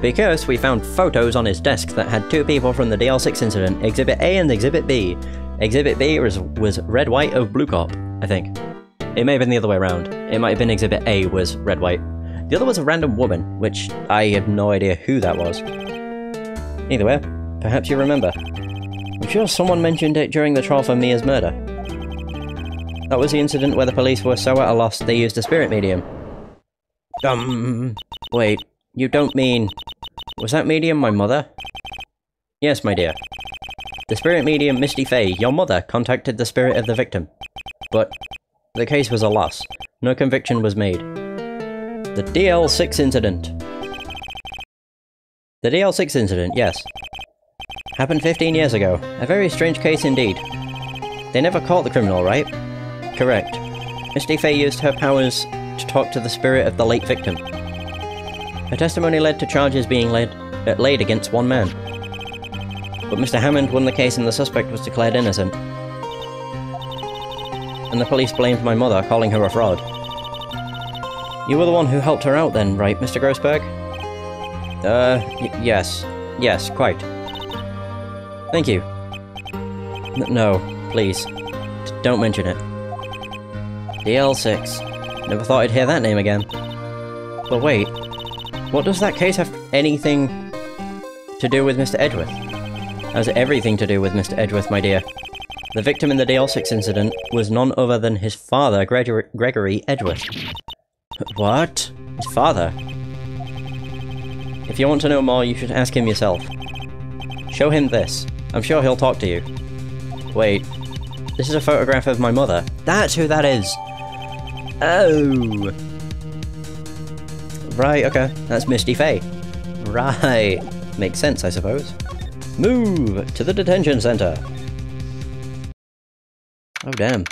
[SPEAKER 1] Because we found photos on his desk that had two people from the DL6 incident, Exhibit A and Exhibit B. Exhibit B was Red White of Blue Corp, I think. It may have been the other way around. It might have been Exhibit A was Red White. The other was a random woman, which I have no idea who that was. Either way, perhaps you remember. I'm sure someone mentioned it during the trial for Mia's murder. That was the incident where the police were so at a loss they used a spirit medium. Wait, you don't mean... Was that medium my mother? Yes, my dear. The spirit medium Misty Fey, your mother, contacted the spirit of the victim. But the case was a loss. No conviction was made. The DL6 incident. The DL6 incident, yes. Happened 15 years ago. A very strange case indeed. They never caught the criminal, right? Correct. Misty Fey used her powers to talk to the spirit of the late victim. Her testimony led to charges being laid against one man. But Mr. Hammond won the case and the suspect was declared innocent. And the police blamed my mother, calling her a fraud. You were the one who helped her out then, right, Mr. Grossberg? Yes. Yes, quite. Thank you. No, please. Don't mention it. DL6. Never thought I'd hear that name again. But wait, what does that case have anything to do with Mr. Edgeworth? Has everything to do with Mr. Edgeworth, my dear. The victim in the DL6 incident was none other than his father, Gregory Edgeworth. What? His father? If you want to know more, you should ask him yourself. Show him this. I'm sure he'll talk to you. Wait. This is a photograph of my mother. That's who that is! Oh! Right, okay. That's Misty Fey. Right. Makes sense, I suppose. Move to the detention center. Oh, damn.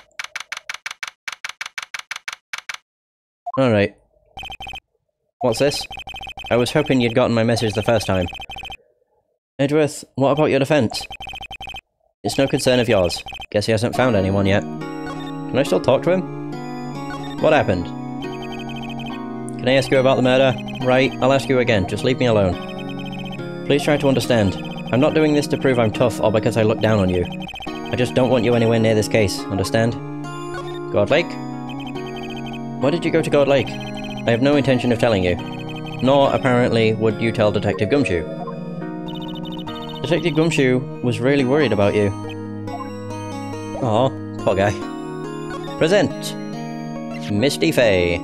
[SPEAKER 1] Alright. What's this? I was hoping you'd gotten my message the first time. Edgeworth, what about your defense? It's no concern of yours. Guess he hasn't found anyone yet. Can I still talk to him? What happened? Can I ask you about the murder? Right, I'll ask you again. Just leave me alone. Please try to understand. I'm not doing this to prove I'm tough or because I look down on you. I just don't want you anywhere near this case, understand? God Lake? Why did you go to God Lake? I have no intention of telling you. Nor, apparently, would you tell Detective Gumshoe. Detective Gumshoe was really worried about you. Aw, poor guy. Present! Misty Fey.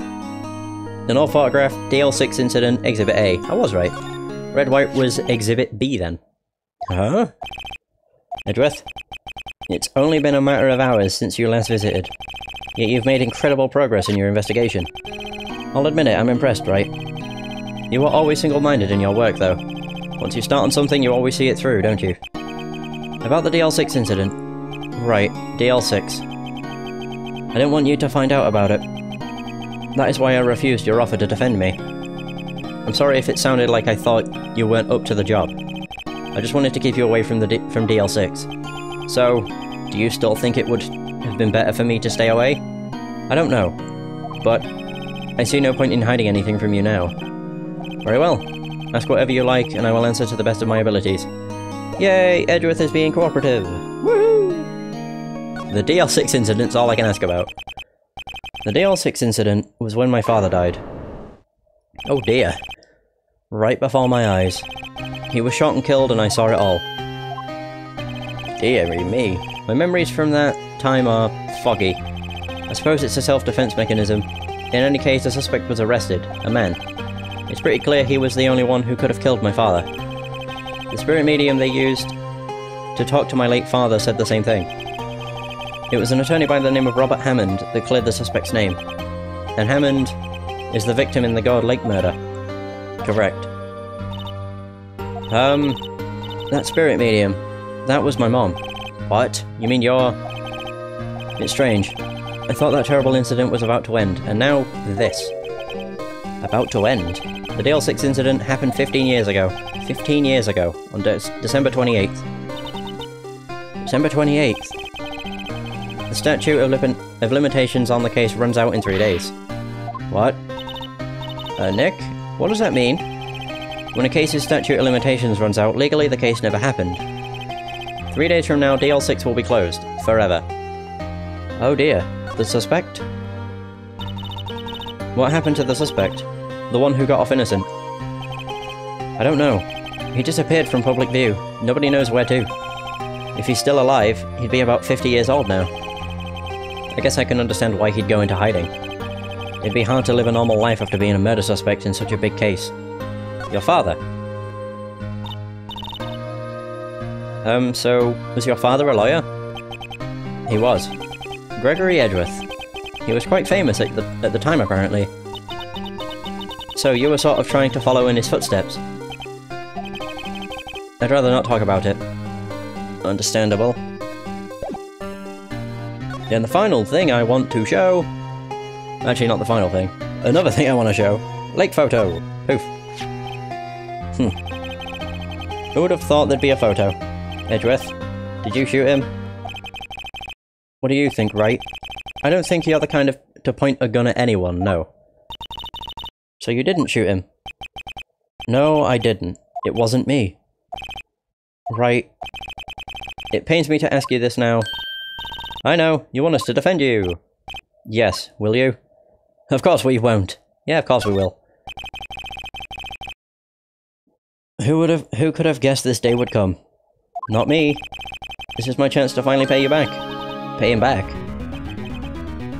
[SPEAKER 1] The North photograph, DL6 incident, Exhibit A. I was right. Red White was Exhibit B then. Huh? Edgeworth? It's only been a matter of hours since you last visited. Yet you've made incredible progress in your investigation. I'll admit it, I'm impressed, right? You are always single-minded in your work, though. Once you start on something, you always see it through, don't you? About the DL6 incident. Right, DL6. I didn't want you to find out about it. That is why I refused your offer to defend me. I'm sorry if it sounded like I thought you weren't up to the job. I just wanted to keep you away from from DL6. So, do you still think it would have been better for me to stay away? I don't know, but I see no point in hiding anything from you now. Very well. Ask whatever you like, and I will answer to the best of my abilities. Yay! Edgeworth is being cooperative! Woohoo! The DL6 incident's all I can ask about. The DL6 incident was when my father died. Oh dear. Right before my eyes. He was shot and killed, and I saw it all. Deary me. My memories from that time are foggy. I suppose it's a self-defense mechanism. In any case, the suspect was arrested. A man. It's pretty clear he was the only one who could have killed my father. The spirit medium they used to talk to my late father said the same thing. It was an attorney by the name of Robert Hammond that cleared the suspect's name. And Hammond is the victim in the Gourd Lake murder. Correct. That spirit medium, that was my mom. What? You mean you're... It's strange. I thought that terrible incident was about to end, and now this. About to end? The DL6 incident happened 15 years ago. 15 years ago, on December 28th. December 28th? The statute of limitations on the case runs out in 3 days. What? Nick? What does that mean? When a case's statute of limitations runs out, legally the case never happened. 3 days from now, DL6 will be closed. Forever. Oh dear. The suspect? What happened to the suspect? The one who got off innocent? I don't know. He disappeared from public view. Nobody knows where to. If he's still alive, he'd be about 50 years old now. I guess I can understand why he'd go into hiding. It'd be hard to live a normal life after being a murder suspect in such a big case. Your father? So, was your father a lawyer? He was. Gregory Edgeworth. He was quite famous at the time, apparently. So you were sort of trying to follow in his footsteps? I'd rather not talk about it. Understandable. And the final thing I want to show... Actually, not the final thing. Another thing I want to show. Lake photo. Poof. Who would have thought there'd be a photo? Edgeworth, did you shoot him? What do you think, Wright? I don't think you're the kind to point a gun at anyone, no. So you didn't shoot him? No, I didn't. It wasn't me. Right. It pains me to ask you this now. I know, you want us to defend you. Yes, will you? Of course we won't. Yeah, of course we will. Who could have guessed this day would come? Not me. This is my chance to finally pay you back. Pay him back?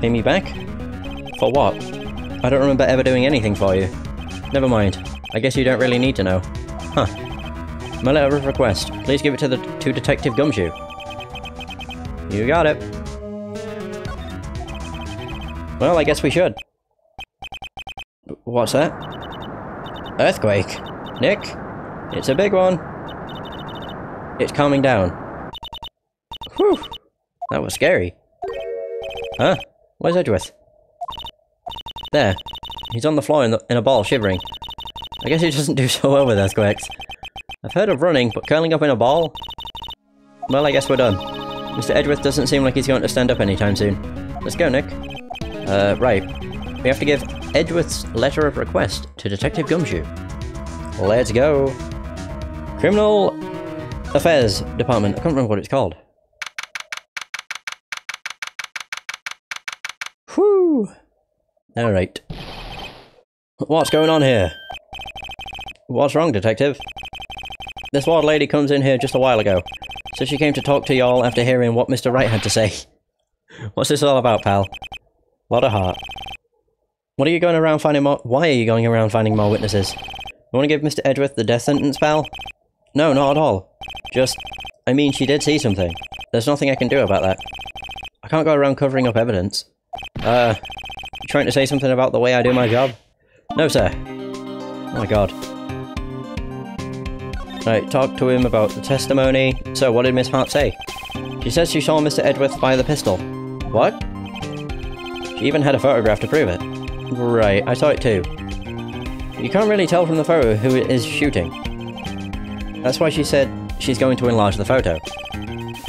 [SPEAKER 1] Pay me back? For what? I don't remember ever doing anything for you. Never mind. I guess you don't really need to know. Huh. My letter of request. Please give it to Detective Gumshoe. You got it. Well, I guess we should. What's that? Earthquake? Nick? It's a big one. It's calming down. Whew! That was scary. Huh? Where's Edgeworth? There. He's on the floor in a ball, shivering. I guess he doesn't do so well with earthquakes. I've heard of running, but curling up in a ball? Well, I guess we're done. Mr. Edgeworth doesn't seem like he's going to stand up anytime soon. Let's go, Nick. Right. We have to give Edgeworth's letter of request to Detective Gumshoe. Let's go. Criminal Affairs Department. I can't remember what it's called. Whew. Alright. What's going on here? What's wrong, Detective? This ward lady comes in here just a while ago. So she came to talk to y'all after hearing what Mr. Wright had to say. What's this all about, pal? Lot of heart. What are you going around finding more— Why are you going around finding more witnesses? You want to give Mr. Edgeworth the death sentence, pal? No, not at all. Just— I mean, she did see something. There's nothing I can do about that. I can't go around covering up evidence. Trying to say something about the way I do my job? No, sir. Oh my god. Right, talk to him about the testimony. So, what did Miss Hart say? She says she saw Mr. Edgeworth fire the pistol. What? She even had a photograph to prove it. Right, I saw it too. You can't really tell from the photo who it is shooting. That's why she said she's going to enlarge the photo.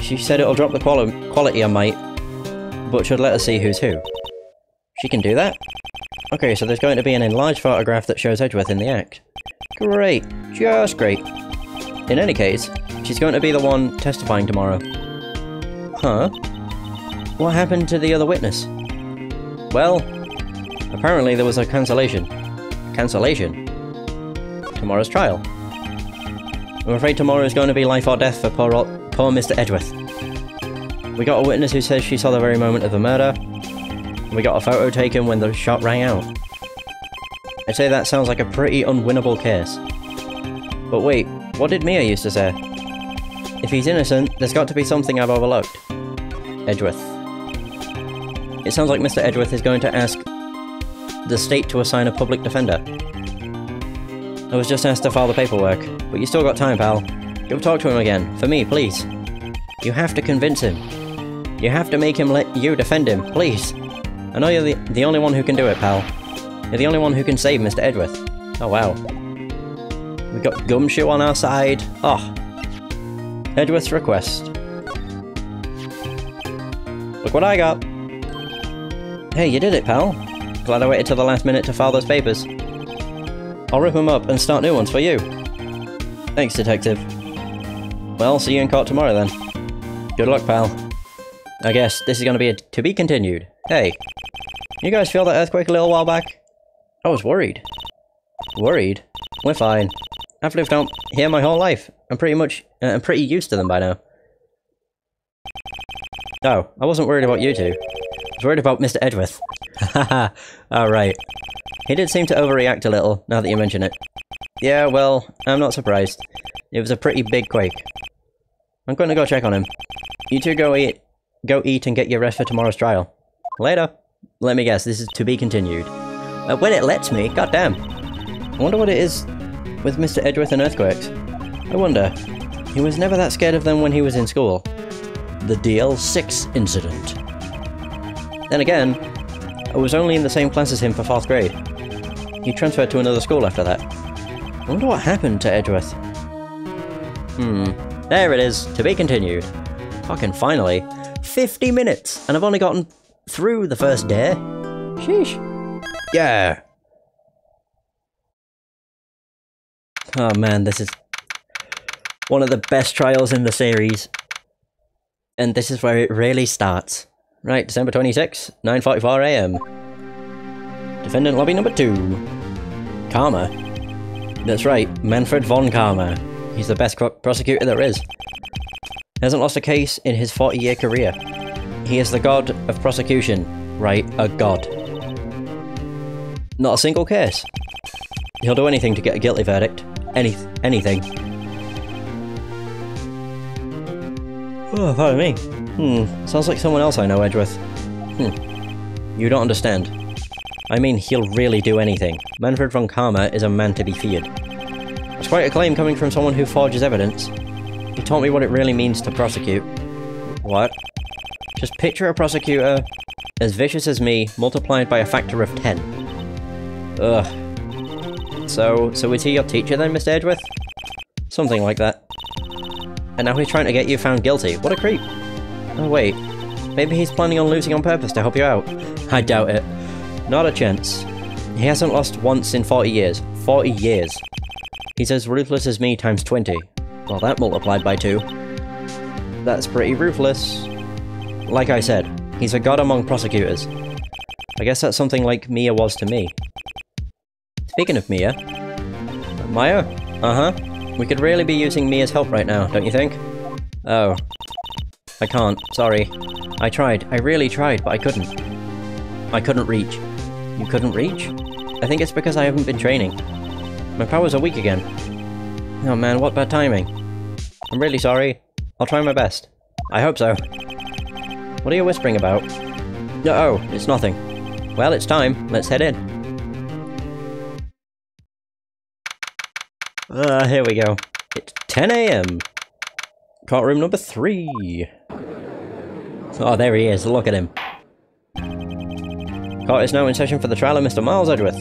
[SPEAKER 1] She said it'll drop the quality on my... but should let us see who's who. She can do that? Okay, so there's going to be an enlarged photograph that shows Edgeworth in the act. Great. Just great. In any case, she's going to be the one testifying tomorrow. Huh? What happened to the other witness? Well, apparently there was a cancellation. Cancellation? Tomorrow's trial. I'm afraid tomorrow is going to be life or death for poor Mr. Edgeworth. We got a witness who says she saw the very moment of the murder. We got a photo taken when the shot rang out. I'd say that sounds like a pretty unwinnable case. But wait, what did Mia used to say? If he's innocent, there's got to be something I've overlooked. Edgeworth. It sounds like Mr. Edgeworth is going to ask the state to assign a public defender. I was just asked to file the paperwork, but you still got time, pal. Go talk to him again, for me, please. You have to convince him. You have to make him let you defend him, please. I know you're the only one who can do it, pal. You're the only one who can save Mr. Edgeworth. Oh, wow. We've got Gumshoe on our side. Oh. Edgeworth's request. Look what I got. Hey, you did it, pal. Glad I waited till the last minute to file those papers. I'll rip them up and start new ones for you. Thanks, Detective. Well, see you in court tomorrow then. Good luck, pal. I guess this is going to be a to be continued. Hey, you guys feel that earthquake a little while back? I was worried. Worried? We're fine. I've lived out here my whole life. I'm pretty used to them by now. Oh, I wasn't worried about you two. I was worried about Mr. Edgeworth. Haha, alright. He did seem to overreact a little, now that you mention it. Yeah, well, I'm not surprised. It was a pretty big quake. I'm going to go check on him. You two go eat and get your rest for tomorrow's trial. Later. Let me guess, this is to be continued. When it lets me, goddamn. I wonder what it is with Mr. Edgeworth and earthquakes. I wonder. He was never that scared of them when he was in school. The DL6 incident. Then again, I was only in the same class as him for 4th grade. He transferred to another school after that. I wonder what happened to Edgeworth. There it is, to be continued. Fucking finally. 50 minutes, and I've only gotten through the first day. Sheesh. Yeah. Oh man, this is one of the best trials in the series. And this is where it really starts. Right, December 26, 9:44 AM. Defendant lobby number 2. Karma. That's right, Manfred von Karma. He's the best prosecutor there is. Hasn't lost a case in his 40-year career. He is the god of prosecution. Right, a god. Not a single case. He'll do anything to get a guilty verdict. Anything. Oh, pardon me. Sounds like someone else I know, Edgeworth. You don't understand. I mean, he'll really do anything. Manfred von Karma is a man to be feared. It's quite a claim coming from someone who forges evidence. He taught me what it really means to prosecute. What? Just picture a prosecutor as vicious as me, multiplied by a factor of 10. Ugh. So is he your teacher then, Mr. Edgeworth? Something like that. And now he's trying to get you found guilty. What a creep. Oh wait, maybe he's planning on losing on purpose to help you out. I doubt it. Not a chance. He hasn't lost once in 40 years. 40 years. He's as ruthless as me times 20. Well, that multiplied by 2. That's pretty ruthless. Like I said, he's a god among prosecutors. I guess that's something like Mia was to me. Speaking of Mia... Maya? Uh-huh. We could really be using Mia's help right now, don't you think? Oh. I can't, sorry. I tried, I really tried, but I couldn't. I couldn't reach. You couldn't reach? I think it's because I haven't been training. My powers are weak again. Oh man, what bad timing. I'm really sorry. I'll try my best. I hope so. What are you whispering about? Oh, it's nothing. Well, it's time. Let's head in. Here we go. It's 10 AM. Courtroom number 3. Oh, there he is. Look at him. Court is now in session for the trial of Mr. Miles Edgeworth.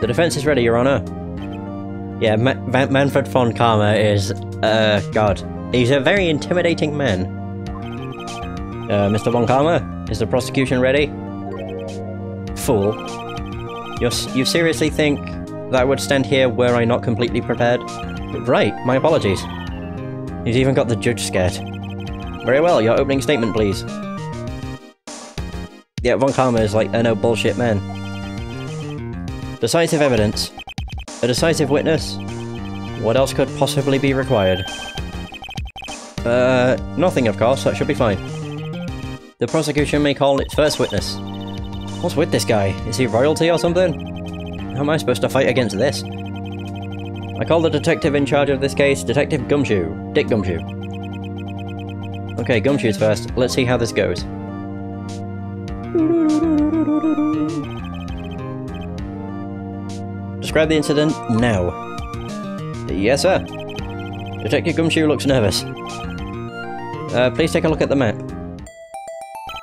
[SPEAKER 1] The defense is ready, Your Honor. Yeah, Manfred von Karma is, God. He's a very intimidating man. Mr. von Karma, is the prosecution ready? Fool. You seriously think that I would stand here were I not completely prepared? Right, my apologies. He's even got the judge scared. Very well, your opening statement, please. Yeah, von Karma is like a no bullshit man. Decisive evidence. A decisive witness? What else could possibly be required? Nothing of course, that should be fine. The prosecution may call its first witness. What's with this guy? Is he royalty or something? How am I supposed to fight against this? I call the detective in charge of this case, Detective Gumshoe. Dick Gumshoe. Okay, Gumshoe's first. Let's see how this goes. Describe the incident now. Yes, sir. Detective Gumshoe looks nervous. Please take a look at the map.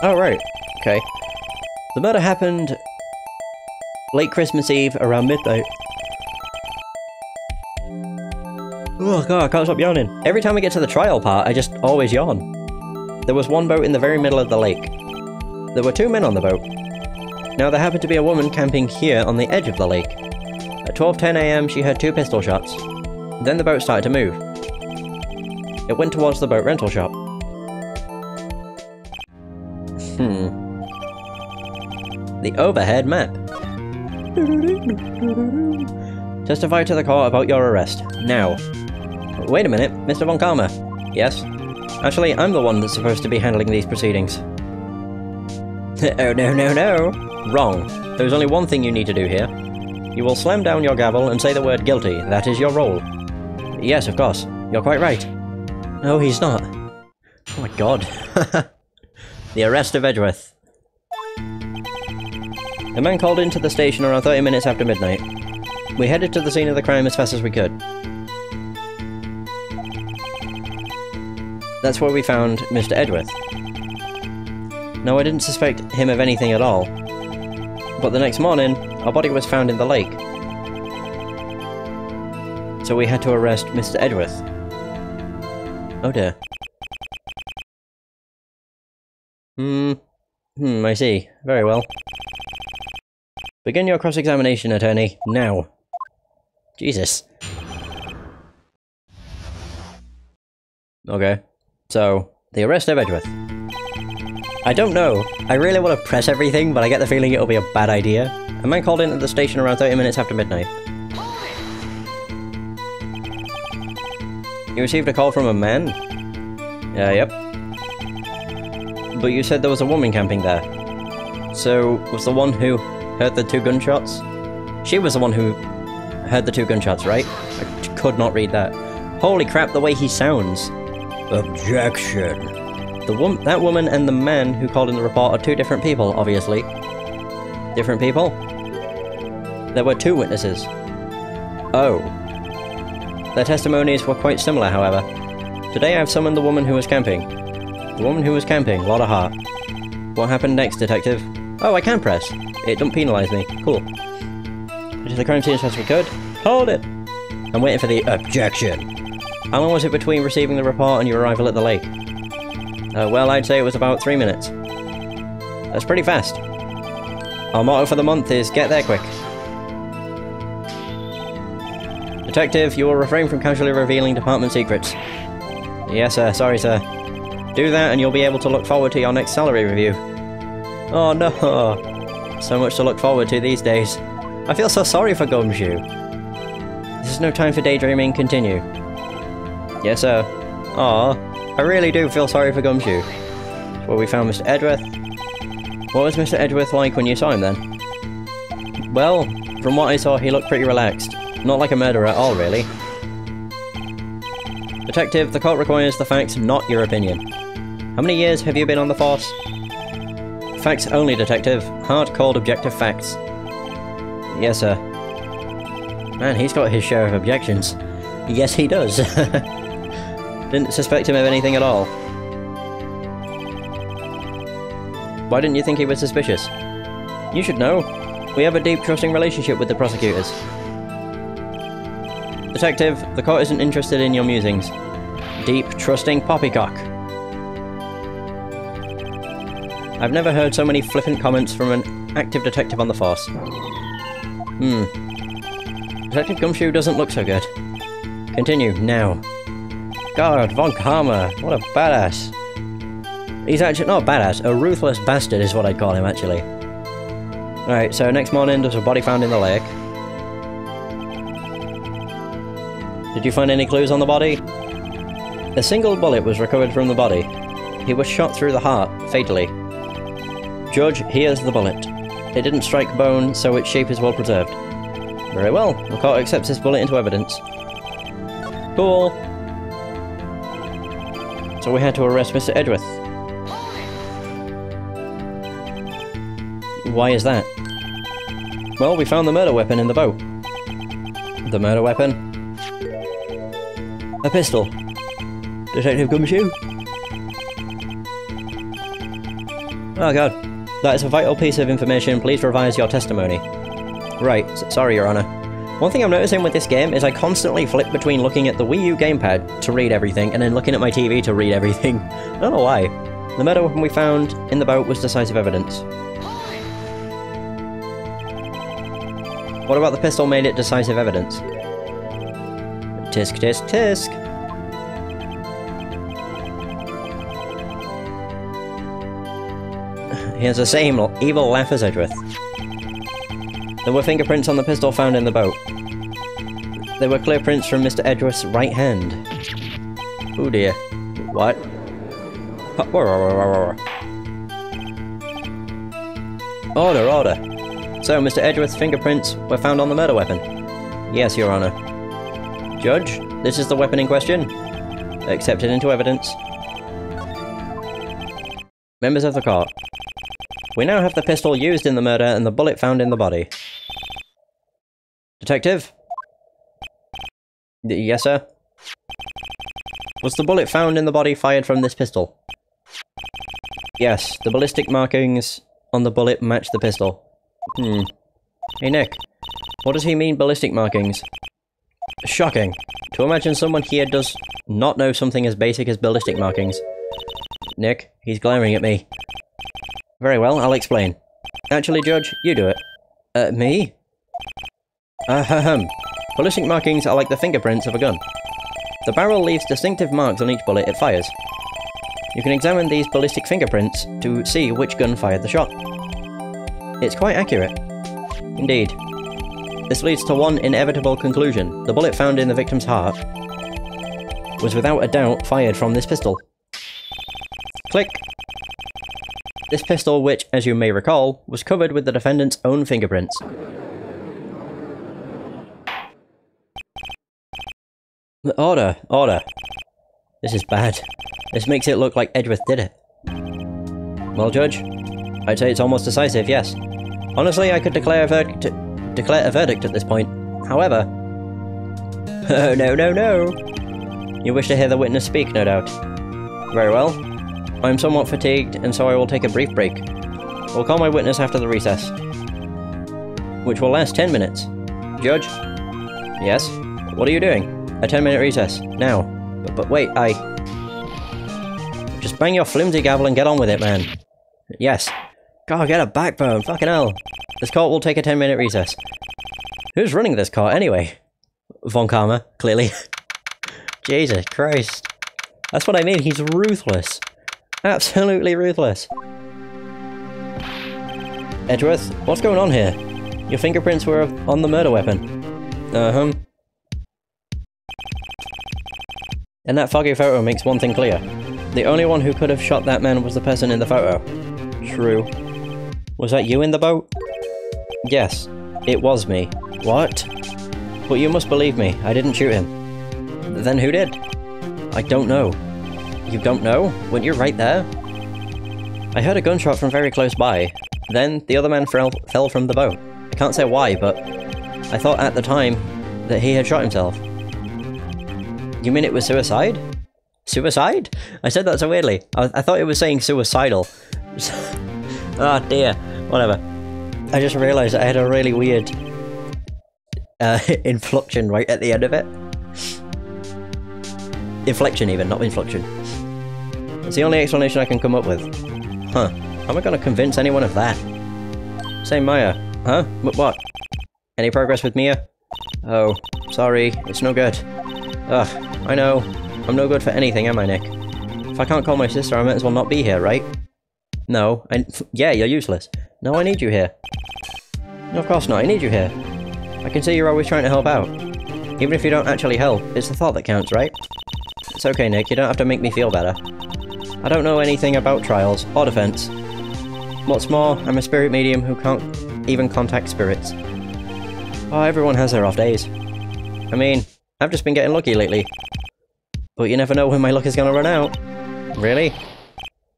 [SPEAKER 1] Oh, right. Okay. The murder happened late Christmas Eve around midnight. Oh god, I can't stop yawning. Every time we get to the trial part, I just always yawn. There was one boat in the very middle of the lake. There were 2 men on the boat. Now there happened to be a woman camping here on the edge of the lake. At 12:10 AM she heard 2 pistol shots. Then the boat started to move. It went towards the boat rental shop. The overhead map. Testify to the court about your arrest. Now. Wait a minute, Mr. von Karma. Yes? Actually, I'm the one that's supposed to be handling these proceedings. Oh, no. Wrong. There's only one thing you need to do here. You will slam down your gavel and say the word guilty. That is your role. Yes, of course. You're quite right. No, he's not. Oh my god. The arrest of Edgeworth. A man called into the station around 30 minutes after midnight. We headed to the scene of the crime as fast as we could. That's where we found Mr. Edgeworth. No, I didn't suspect him of anything at all. But the next morning, our body was found in the lake. So we had to arrest Mr. Edgeworth. Oh dear. I see. Very well. Begin your cross-examination, attorney. Now. Jesus. Okay. So, the arrest of Edgeworth. I don't know. I really want to press everything, but I get the feeling it'll be a bad idea. A man called in at the station around 30 minutes after midnight. You received a call from a man? Yep. But you said there was a woman camping there. So, was the one who heard the 2 gunshots? She was the one who heard the 2 gunshots, right? I could not read that. Holy crap, the way he sounds. Objection. That woman and the man who called in the report are 2 different people, obviously. Different people? There were 2 witnesses. Oh. Their testimonies were quite similar, however. Today I've summoned the woman who was camping. The woman who was camping, lot of heart. What happened next, detective? Oh, I can press. It don't penalise me. Cool. Get to the crime scene as fast as we could. Hold it! I'm waiting for the objection. How long was it between receiving the report and your arrival at the lake? Well, I'd say it was about 3 minutes. That's pretty fast. Our motto for the month is get there quick. Detective, you will refrain from casually revealing department secrets. Yes, sir. Sorry, sir. Do that and you'll be able to look forward to your next salary review. Oh no. So much to look forward to these days. I feel so sorry for Gumshoe. This is no time for daydreaming. Continue. Yes, sir. Aw, I really do feel sorry for Gumshoe. Well, we found Mr. Edgeworth. What was Mr. Edgeworth like when you saw him then? Well, from what I saw, he looked pretty relaxed. Not like a murderer at all, really. Detective, the court requires the facts, not your opinion. How many years have you been on the force? Facts only, detective. Hard, cold, objective facts. Yes, sir. Man, he's got his share of objections. Yes, he does. Didn't suspect him of anything at all. Why didn't you think he was suspicious? You should know. We have a deep, trusting relationship with the prosecutors. Detective, the court isn't interested in your musings. Deep, trusting poppycock. I've never heard so many flippant comments from an active detective on the force. Detective Gumshoe doesn't look so good. Continue, now. God, Von Karma, what a badass. He's actually not a badass, a ruthless bastard is what I'd call him, actually. Alright, so next morning there's a body found in the lake. Did you find any clues on the body? A single bullet was recovered from the body. He was shot through the heart, fatally. Judge, here's the bullet. It didn't strike bone, so its shape is well preserved. Very well, the court accepts this bullet into evidence. Cool. So we had to arrest Mr. Edgeworth. Why is that? Well, we found the murder weapon in the boat. The murder weapon? A pistol. Detective Gumshoe? Oh god. That is a vital piece of information. Please revise your testimony. Right. Sorry, Your Honor. One thing I'm noticing with this game is I constantly flip between looking at the Wii U gamepad to read everything and then looking at my TV to read everything. I don't know why. The murder weapon we found in the boat was decisive evidence. What about the pistol made it decisive evidence? Tisk, tisk, tisk! He has the same evil laugh as Edgeworth. There were fingerprints on the pistol found in the boat. There were clear prints from Mr. Edgeworth's right hand. Oh dear. What? Order, order. So, Mr. Edgeworth's fingerprints were found on the murder weapon? Yes, Your Honor. Judge, this is the weapon in question. Accepted into evidence. Members of the court. We now have the pistol used in the murder and the bullet found in the body. Detective? Yes, sir? Was the bullet found in the body fired from this pistol? Yes, the ballistic markings on the bullet match the pistol. Hey Nick, what does he mean ballistic markings? Shocking. To imagine someone here does not know something as basic as ballistic markings. Nick, he's glaring at me. Very well, I'll explain. Actually, Judge, you do it. Me? Ahem. Ballistic markings are like the fingerprints of a gun. The barrel leaves distinctive marks on each bullet it fires. You can examine these ballistic fingerprints to see which gun fired the shot. It's quite accurate. Indeed. This leads to one inevitable conclusion. The bullet found in the victim's heart was without a doubt fired from this pistol. Click! This pistol, which, as you may recall, was covered with the defendant's own fingerprints. Order! Order! This is bad. This makes it look like Edgeworth did it. Well, Judge, I'd say it's almost decisive, yes. Honestly, I could declare a verdict at this point. However... Oh, no, no, no! You wish to hear the witness speak, no doubt. Very well. I'm somewhat fatigued, and so I will take a brief break. We'll call my witness after the recess, which will last 10 minutes. Judge? Yes? What are you doing? A 10-minute recess. Now. But wait, Just bang your flimsy gavel and get on with it, man. Yes. God, get a backbone. Fucking hell. This court will take a 10-minute recess. Who's running this court, anyway? Von Karma, clearly. Jesus Christ. That's what I mean, he's ruthless. Absolutely ruthless. Edgeworth, what's going on here? Your fingerprints were on the murder weapon. Uh-huh. And that foggy photo makes one thing clear. The only one who could have shot that man was the person in the photo. True. Was that you in the boat? Yes, it was me. What? But you must believe me, I didn't shoot him. Then who did? I don't know. You don't know? Weren't you right there? I heard a gunshot from very close by. Then, the other man fell from the boat. I can't say why, but I thought at the time that he had shot himself. You mean it was suicide? Suicide? I said that so weirdly. I thought it was saying suicidal. Ah, dear. Whatever. I just realised I had a really weird inflection right at the end of it. Inflection even, not inflection. It's the only explanation I can come up with. Huh. How am I going to convince anyone of that? Say Maya. Huh? What? Any progress with Mia? Oh, sorry. It's no good. Ugh, I know. I'm no good for anything, am I, Nick? If I can't call my sister, I might as well not be here, right? No. Yeah, you're useless. No, I need you here. No, of course not. I need you here. I can see you're always trying to help out. Even if you don't actually help, it's the thought that counts, right? It's okay, Nick. You don't have to make me feel better. I don't know anything about trials or defense. What's more, I'm a spirit medium who can't even contact spirits. Oh, everyone has their off days. I mean, I've just been getting lucky lately. But you never know when my luck is gonna run out. Really?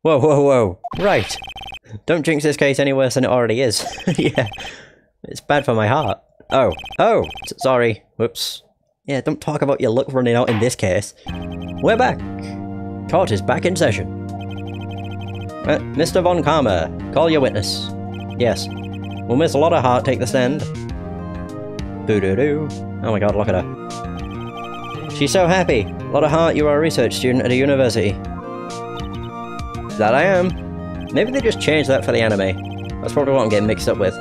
[SPEAKER 1] Whoa, whoa, whoa. Right. Don't jinx this case any worse than it already is. Yeah. It's bad for my heart. Oh. Oh! Sorry. Whoops. Yeah, don't talk about your luck running out in this case. We're back. Court is back in session. Mr. Von Karma, call your witness. Yes. Will Miss Lotta Hart take the stand? Boo-doo-doo. Oh my god, look at her. She's so happy. Lotta Hart, you are a research student at a university. That I am. Maybe they just changed that for the anime. That's probably what I'm getting mixed up with.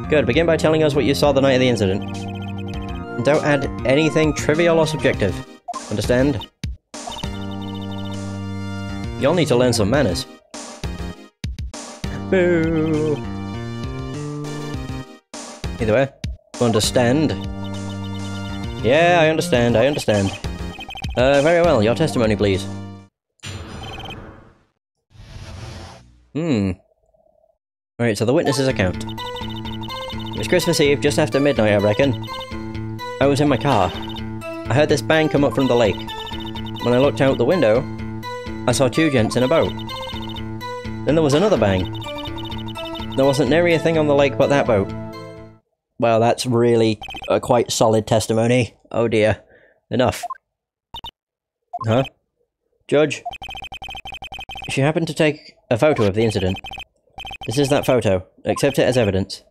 [SPEAKER 1] Good, begin by telling us what you saw the night of the incident. And don't add anything trivial or subjective. Understand? You'll need to learn some manners. Boo! Either way. Understand? Yeah, I understand, I understand. Very well, your testimony, please. Alright, so the witness's account. It was Christmas Eve, just after midnight, I reckon. I was in my car. I heard this bang come up from the lake. When I looked out the window, I saw two gents in a boat. Then there was another bang. There wasn't nary a thing on the lake but that boat. Well, that's really a quite solid testimony. Oh dear. Enough. Huh? Judge? She happened to take a photo of the incident. This is that photo. Accept it as evidence.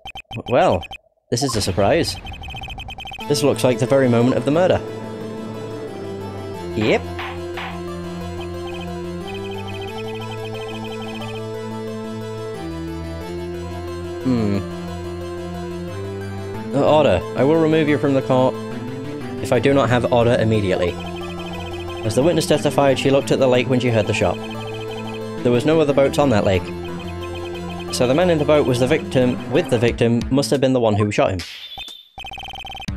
[SPEAKER 1] Well, this is a surprise. This looks like the very moment of the murder. Yep. Order. I will remove you from the court if I do not have order immediately. As the witness testified, she looked at the lake when she heard the shot. There was no other boats on that lake. So the man in the boat was the victim, must have been the one who shot him.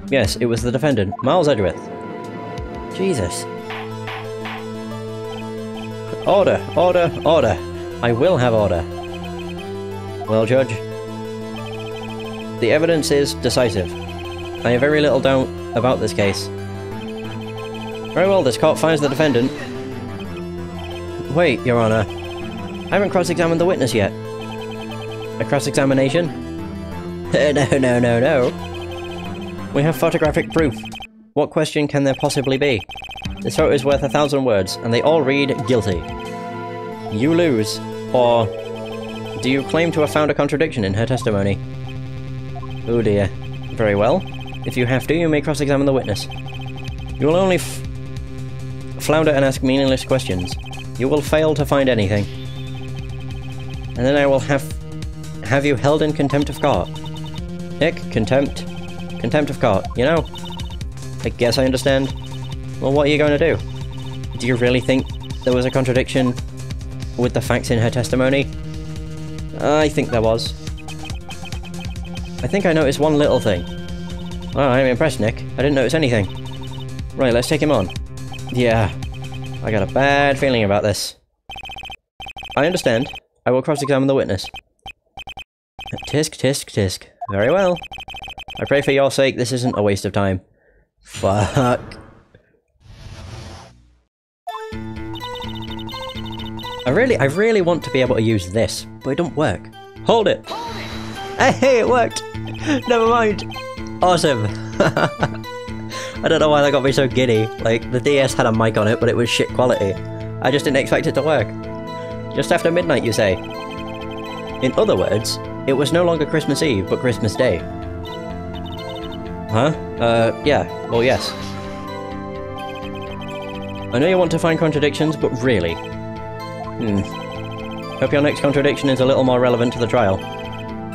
[SPEAKER 1] Yes, it was the defendant, Miles Edgeworth. Jesus. Order, order, order. I will have order. Well, Judge, the evidence is decisive. I have very little doubt about this case. Very well, this court finds the defendant. Wait, Your Honor. I haven't cross-examined the witness yet. A cross-examination? No. We have photographic proof. What question can there possibly be? This photo is worth 1,000 words, and they all read guilty. You lose. Or do you claim to have found a contradiction in her testimony? Oh dear. Very well. If you have to, you may cross-examine the witness. You will only flounder and ask meaningless questions. You will fail to find anything. And then I will have you held in contempt of court. Nick, contempt. Contempt of court, you know? I guess I understand. Well, what are you going to do? Do you really think there was a contradiction with the facts in her testimony? I think there was. I think I noticed one little thing. Well, I'm impressed, Nick. I didn't notice anything. Right, let's take him on. Yeah, I got a bad feeling about this. I understand. I will cross-examine the witness. Tisk, tisk, tisk. Very well. I pray for your sake this isn't a waste of time. Fuck. I really want to be able to use this, but it don't work. Hold it! Hey, it worked! Never mind! Awesome! I don't know why that got me so giddy. Like, the DS had a mic on it, but it was shit quality. I just didn't expect it to work. Just after midnight, you say? In other words, It was no longer Christmas Eve, but Christmas Day. Huh? Yeah. Well, yes. I know you want to find contradictions, but really? Hope your next contradiction is a little more relevant to the trial.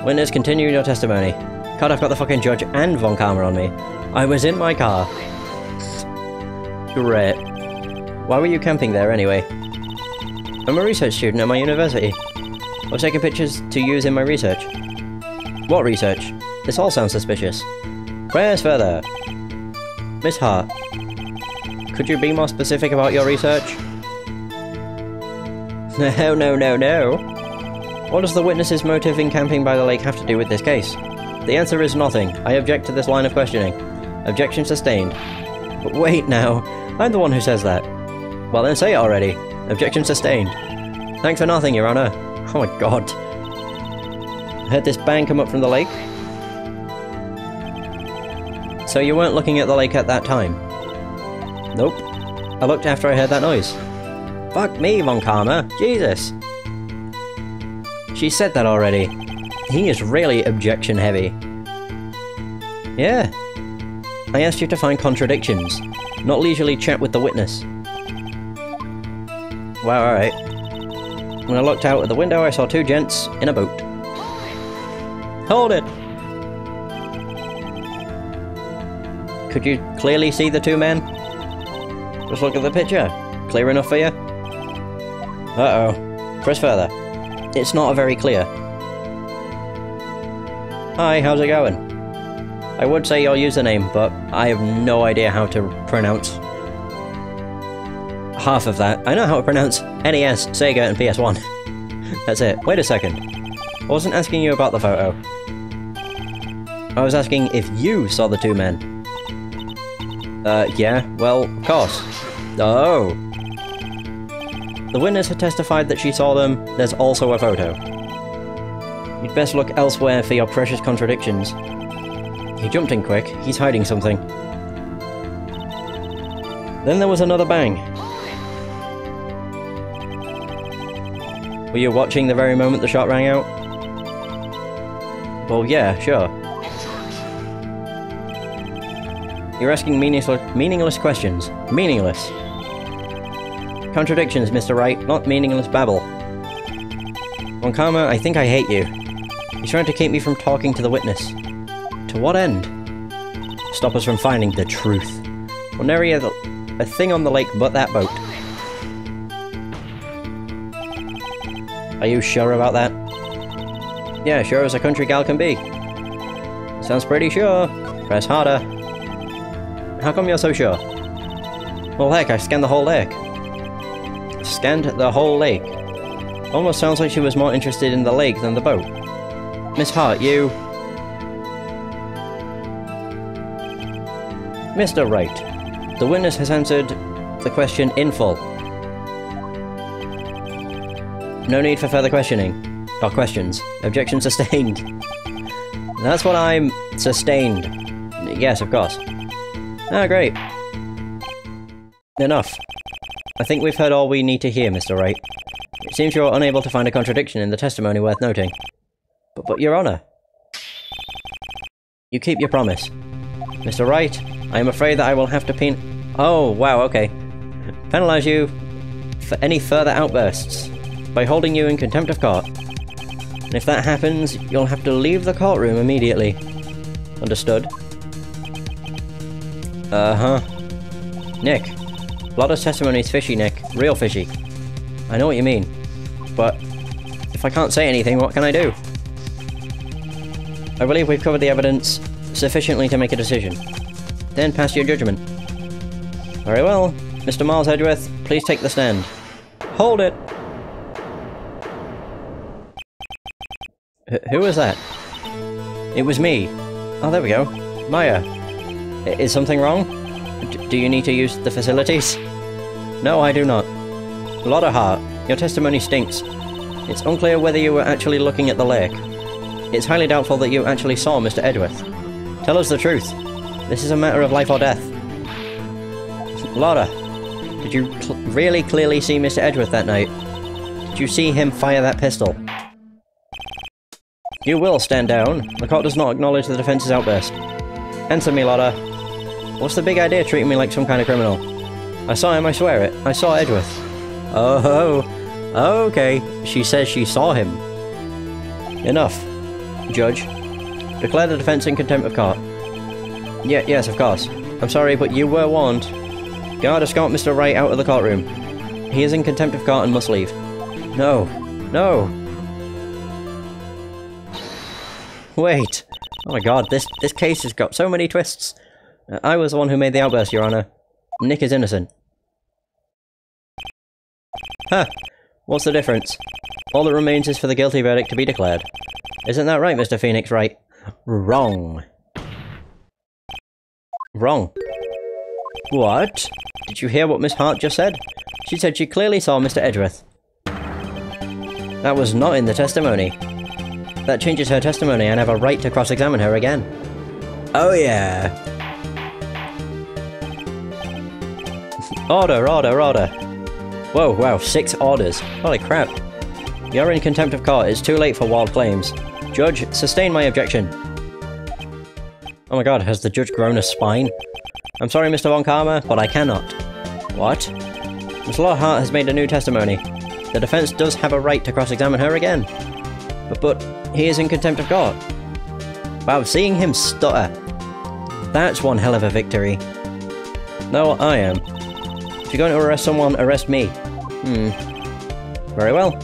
[SPEAKER 1] Witness, continue your testimony. God, I've got the fucking judge and Von Karma on me. I was in my car. Great. Why were you camping there anyway? I'm a research student at my university. I was taking pictures to use in my research. What research? This all sounds suspicious. Press further. Miss Hart, could you be more specific about your research? No, no, no, no. What does the witness's motive in camping by the lake have to do with this case? The answer is nothing. I object to this line of questioning. Objection sustained. But wait now, I'm the one who says that. Well then say it already. Objection sustained. Thanks for nothing, Your Honor. Oh my god. I heard this bang come up from the lake. So you weren't looking at the lake at that time? Nope. I looked after I heard that noise. Fuck me, Von Karma. Jesus. She said that already. He is really objection heavy. Yeah. I asked you to find contradictions, not leisurely chat with the witness. Wow, alright. When I looked out at the window, I saw two gents in a boat. Hold it! Could you clearly see the two men? Just look at the picture. Clear enough for you? Uh-oh. Press further. It's not very clear. Hi, how's it going? I would say your username, but I have no idea how to pronounce half of that. I know how to pronounce NES, Sega, and PS1. That's it. Wait a second. I wasn't asking you about the photo. I was asking if you saw the two men. Yeah, well, of course. Oh. The witness had testified that she saw them. There's also a photo. You'd best look elsewhere for your precious contradictions. He jumped in quick. He's hiding something. Then there was another bang. Were you watching the very moment the shot rang out? Well, yeah, sure. You're asking meaningless questions. Meaningless. Contradictions, Mr. Wright, not meaningless babble. Von Karma, I think I hate you. He's trying to keep me from talking to the witness. To what end? Stop us from finding the truth. We'll never hear a thing on the lake but that boat. Are you sure about that? Yeah, sure as a country gal can be. Sounds pretty sure. Press harder. How come you're so sure? Well heck, I scanned the whole lake. Scanned the whole lake. Almost sounds like she was more interested in the lake than the boat. Miss Hart, you... Mr. Wright, the witness has answered the question in full. No need for further questioning. Or questions. Objection sustained. That's what I'm... sustained. Yes, of course. Ah, great. Enough. I think we've heard all we need to hear, Mr. Wright. It seems you're unable to find a contradiction in the testimony worth noting. But Your Honor... You keep your promise. Mr. Wright, I am afraid that I will have to Oh, wow, okay. Penalize you for any further outbursts by holding you in contempt of court. And if that happens, you'll have to leave the courtroom immediately. Understood? Uh-huh. Nick, Blotta's testimony is fishy, Nick. Real fishy. I know what you mean. But if I can't say anything, what can I do? I believe we've covered the evidence sufficiently to make a decision. Then pass your judgment. Very well. Mr. Miles Edgeworth, please take the stand. Hold it! Who was that? It was me. Oh, there we go. Maya. Is something wrong? Do you need to use the facilities? No, I do not. Blotta Hart, your testimony stinks. It's unclear whether you were actually looking at the lake. It's highly doubtful that you actually saw Mr. Edgeworth. Tell us the truth. This is a matter of life or death. Blotta, did you really clearly see Mr. Edgeworth that night? Did you see him fire that pistol? You will stand down. The court does not acknowledge the defense's outburst. Answer me, Lotta. What's the big idea treating me like some kind of criminal? I saw him, I swear it. I saw Edgeworth. Oh, okay. She says she saw him. Enough. Judge. Declare the defense in contempt of court. Yes, of course. I'm sorry, but you were warned. Guard, escort Mr. Wright out of the courtroom. He is in contempt of court and must leave. No. No. Wait. Oh my god, this case has got so many twists. I was the one who made the outburst, Your Honor. Nick is innocent. Huh. What's the difference? All that remains is for the guilty verdict to be declared. Isn't that right, Mr. Phoenix Wright? Wrong. Wrong. What? Did you hear what Miss Hart just said? She said she clearly saw Mr. Edgeworth. That was not in the testimony. That changes her testimony and I have a right to cross-examine her again. Oh yeah. Order, order, order. Whoa, wow, 6 orders. Holy crap. You're in contempt of court. It's too late for wild claims. Judge, sustain my objection. Oh my god, has the judge grown a spine? I'm sorry, Mr. Von Karma, but I cannot. What? Miss Laura Hart has made a new testimony. The defense does have a right to cross-examine her again. But he is in contempt of court. Wow, seeing him stutter. That's one hell of a victory. No, I am. If you're going to arrest someone, arrest me. Very well.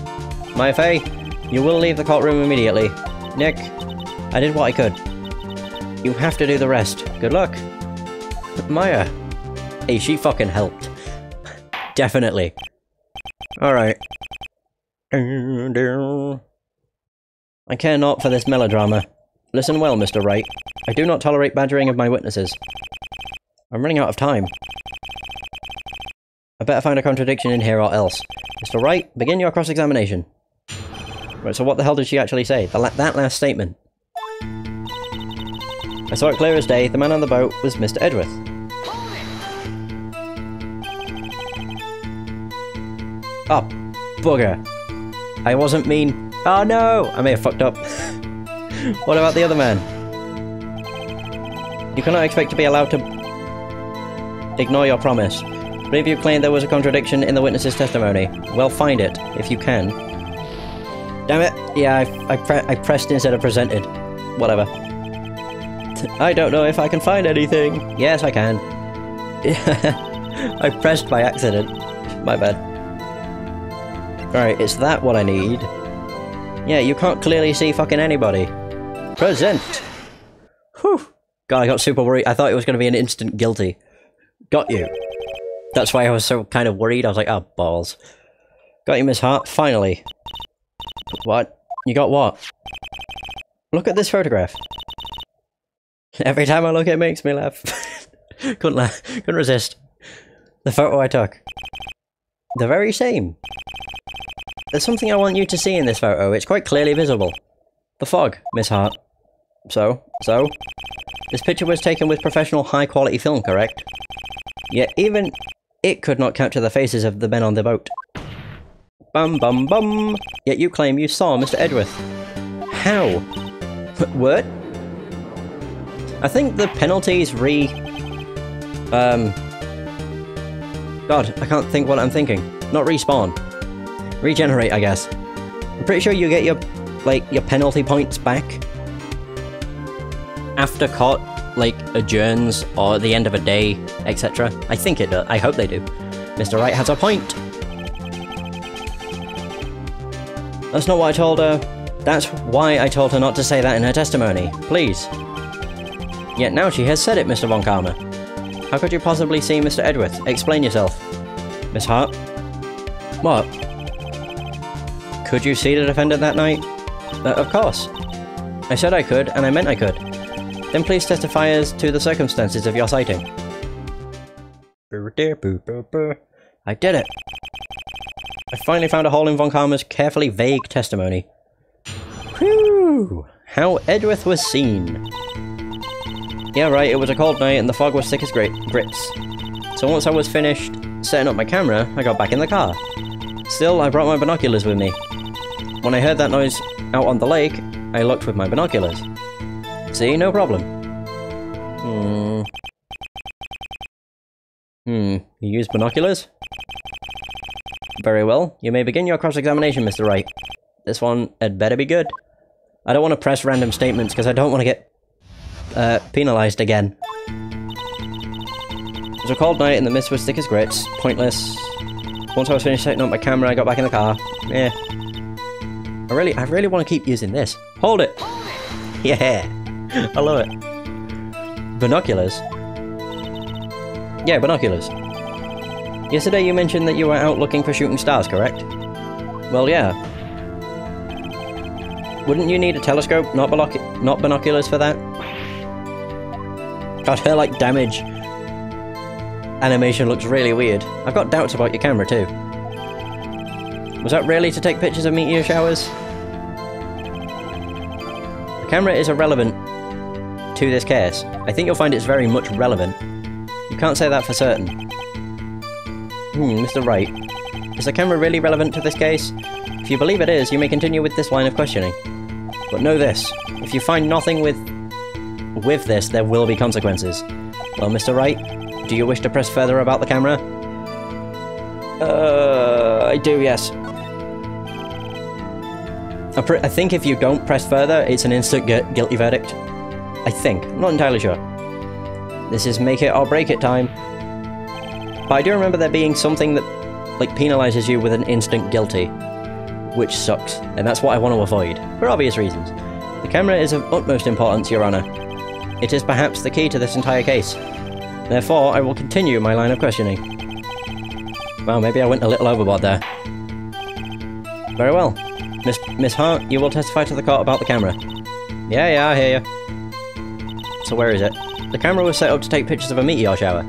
[SPEAKER 1] Maya Fey, you will leave the courtroom immediately. Nick, I did what I could. You have to do the rest. Good luck. Maya. Hey, she fucking helped. Definitely. Alright. I care not for this melodrama. Listen well, Mr. Wright. I do not tolerate badgering of my witnesses. I'm running out of time. I better find a contradiction in here or else. Mr. Wright, begin your cross-examination. Right, so what the hell did she actually say? That last statement. I saw it clear as day. The man on the boat was Mr. Edgeworth. Oh, bugger. I wasn't mean. Oh no! I may have fucked up. What about the other man? You cannot expect to be allowed to ignore your promise. But if you claim there was a contradiction in the witness's testimony, well, find it, if you can. Damn it! Yeah, I pressed instead of presented. Whatever. I don't know if I can find anything. Yes, I can. I pressed by accident. My bad. Alright, is that what I need? Yeah, you can't clearly see fucking anybody. Present! Whew! God, I got super worried. I thought it was going to be an instant guilty. Got you. That's why I was so kind of worried. I was like, oh, balls. Got you, Miss Hart. Finally. What? You got what? Look at this photograph. Every time I look, it makes me laugh. Couldn't laugh. Couldn't resist. The photo I took. The very same. There's something I want you to see in this photo. It's quite clearly visible. The fog, Miss Hart. So? This picture was taken with professional high-quality film, correct? Yet even it could not capture the faces of the men on the boat. Bum bum bum! Yet you claim you saw Mr. Edgeworth. How? What? I think the penalties God, I can't think what I'm thinking. Not respawn. Regenerate, I guess. I'm pretty sure you get your penalty points back after court, adjourns, or at the end of a day, etc. I think it does. I hope they do. Mr. Wright has a point. That's not what I told her. That's why I told her not to say that in her testimony. Please. Yet now she has said it, Mr. Von Karma. How could you possibly see Mr. Edgeworth? Explain yourself. Miss Hart? What? Could you see the defendant that night? Of course. I said I could, and I meant I could. Then please testify as to the circumstances of your sighting. I did it! I finally found a hole in Von Karma's carefully vague testimony. Whew! How Edgeworth was seen. Yeah, right, it was a cold night and the fog was thick as grits. So once I was finished setting up my camera, I got back in the car. Still, I brought my binoculars with me. When I heard that noise out on the lake, I looked with my binoculars. See, no problem. You use binoculars? Very well. You may begin your cross-examination, Mr. Wright. This one had better be good. I don't want to press random statements because I don't want to get penalized again. It was a cold night and the mist was thick as grits. Pointless. Once I was finished setting up my camera, I got back in the car. Yeah. I really want to keep using this. Hold it! Yeah! I love it. Binoculars? Yeah, binoculars. Yesterday you mentioned that you were out looking for shooting stars, correct? Well, yeah. Wouldn't you need a telescope, not binoculars for that? God, her, like, damage animation looks really weird. I've got doubts about your camera, too. Was that really to take pictures of meteor showers? The camera is irrelevant to this case. I think you'll find it's very much relevant. You can't say that for certain. Mr. Wright. Is the camera really relevant to this case? If you believe it is, you may continue with this line of questioning. But know this. If you find nothing with this, there will be consequences. Well, Mr. Wright, do you wish to press further about the camera? I do, yes. I think if you don't press further, it's an instant guilty verdict. I think. I'm not entirely sure. This is make it or break it time. But I do remember there being something that, like, penalises you with an instant guilty. Which sucks, and that's what I want to avoid, for obvious reasons. The camera is of utmost importance, Your Honour. It is perhaps the key to this entire case. Therefore, I will continue my line of questioning. Well, maybe I went a little overboard there. Very well. Miss Hart, you will testify to the court about the camera. Yeah, I hear you. So where is it? The camera was set up to take pictures of a meteor shower.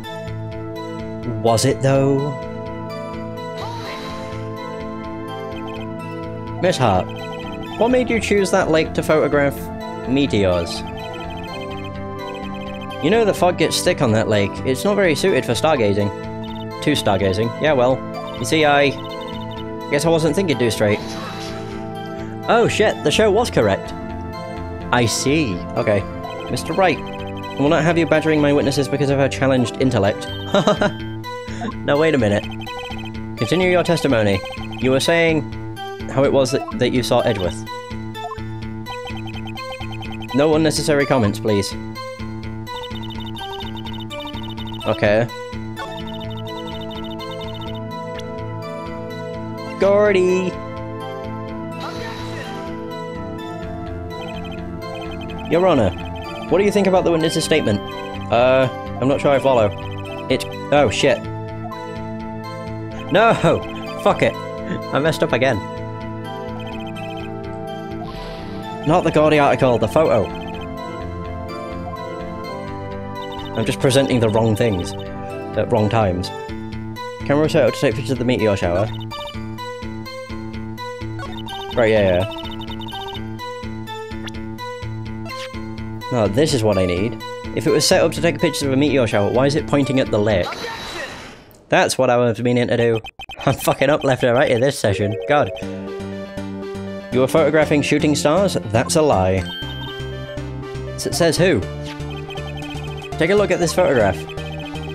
[SPEAKER 1] Was it, though? Miss Hart, what made you choose that lake to photograph meteors? You know the fog gets thick on that lake. It's not very suited for stargazing. To stargazing. Yeah, well, you see, I guess I wasn't thinking too straight. Oh shit, the show was correct. I see. Okay. Mr. Wright, I will not have you badgering my witnesses because of her challenged intellect. Now wait a minute. Continue your testimony. You were saying how it was that you saw Edgeworth. No unnecessary comments, please. Okay. Gordy! Your Honor, what do you think about the witness's statement? I'm not sure I follow. Oh shit. No! Fuck it. I messed up again. Not the Gordy article, the photo. I'm just presenting the wrong things at wrong times. Camera was set up to take pictures of the meteor shower. Right, yeah. Oh, this is what I need. If it was set up to take pictures of a meteor shower, why is it pointing at the lake? That's what I was meaning to do. I'm fucking up left and right in this session. God. You were photographing shooting stars? That's a lie. It says who? Take a look at this photograph.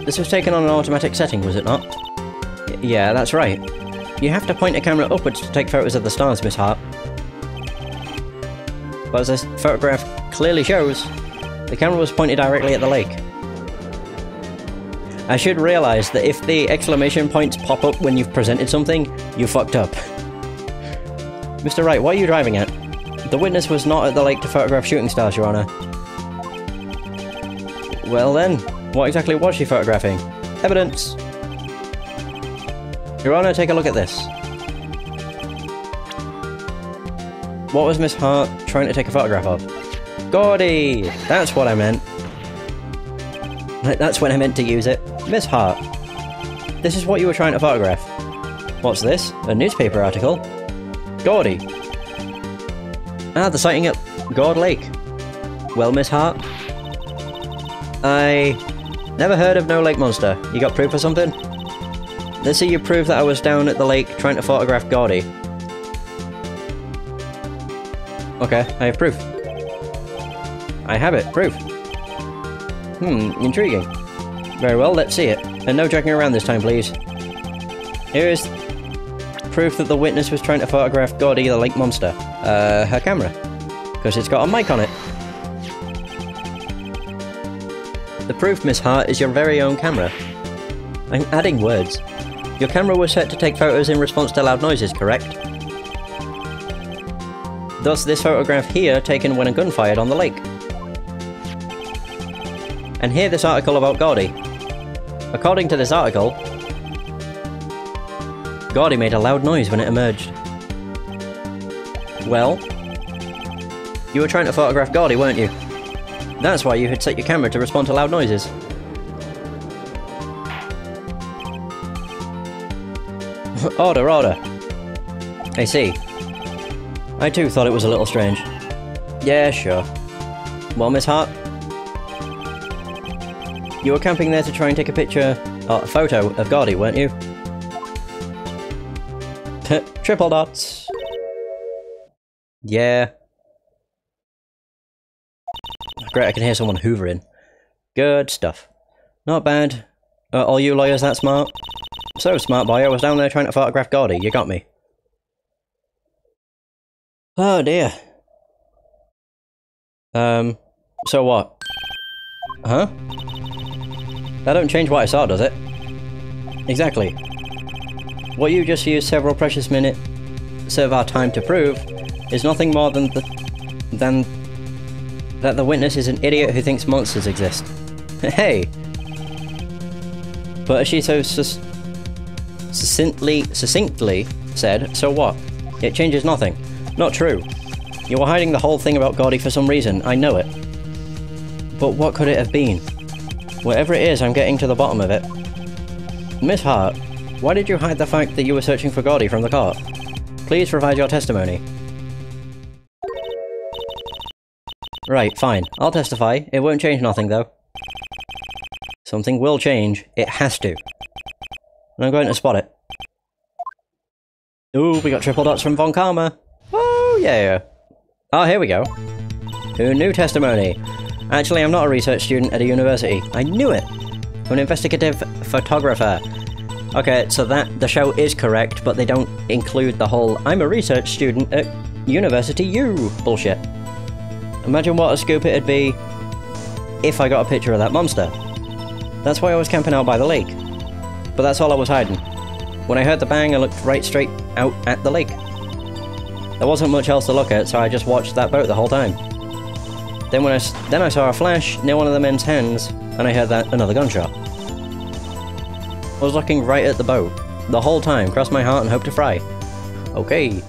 [SPEAKER 1] This was taken on an automatic setting, was it not? Yeah, that's right. You have to point a camera upwards to take photos of the stars, Miss Hart. But as this photograph clearly shows, the camera was pointed directly at the lake. I should realise that if the exclamation points pop up when you've presented something, you fucked up. Mr. Wright, what are you driving at? The witness was not at the lake to photograph shooting stars, Your Honour. Well then, what exactly was she photographing? Evidence! Your Honour, take a look at this. What was Miss Hart trying to take a photograph of? Gordy! That's what I meant. That's when I meant to use it. Miss Hart. This is what you were trying to photograph. What's this? A newspaper article? Gordy. Ah, the sighting at Gord Lake. Well, Miss Hart? I never heard of no lake monster. You got proof or something? Let's see you prove that I was down at the lake trying to photograph Gordy. Okay, I have proof. I have it, proof. Intriguing. Very well, let's see it. And no joking around this time, please. Here is proof that the witness was trying to photograph Gordy the lake monster. Her camera. Because it's got a mic on it. The proof, Miss Hart, is your very own camera. I'm adding words. Your camera was set to take photos in response to loud noises, correct? Thus, this photograph here taken when a gun fired on the lake. And here this article about Gordy. According to this article, Gordy made a loud noise when it emerged. Well, you were trying to photograph Gordy, weren't you? That's why you had set your camera to respond to loud noises. Order, order. I see. I too thought it was a little strange. Yeah, sure. Well, Miss Hart, you were camping there to try and take a picture, or a photo of Gordy, weren't you? Triple dots. Yeah. Great, I can hear someone hoovering. Good stuff. Not bad. All you lawyers that smart? So smart, boy, I was down there trying to photograph Gordy, you got me. Oh dear. So what? Huh? That don't change what I saw, does it? Exactly. What you just used several precious minutes of our time to prove is nothing more than that the witness is an idiot who thinks monsters exist. Hey! But as she so succinctly said, so what? It changes nothing. Not true. You were hiding the whole thing about Gordy for some reason, I know it. But what could it have been? Whatever it is, I'm getting to the bottom of it. Miss Hart, why did you hide the fact that you were searching for Gordy from the court? Please provide your testimony. Right, fine. I'll testify. It won't change nothing, though. Something will change. It has to. And I'm going to spot it. Ooh, we got triple dots from Von Karma. Oh, yeah. Oh, here we go. Who knew testimony? Actually, I'm not a research student at a university. I knew it! I'm an investigative photographer. Okay, so the show is correct, but they don't include the whole I'm a research student at University U bullshit. Imagine what a scoop it'd be if I got a picture of that monster. That's why I was camping out by the lake. But that's all I was hiding. When I heard the bang, I looked right straight out at the lake. There wasn't much else to look at, so I just watched that boat the whole time. Then I saw a flash near one of the men's hands, and I heard another gunshot. I was looking right at the boat, the whole time, crossed my heart and hoped to fry. Okay.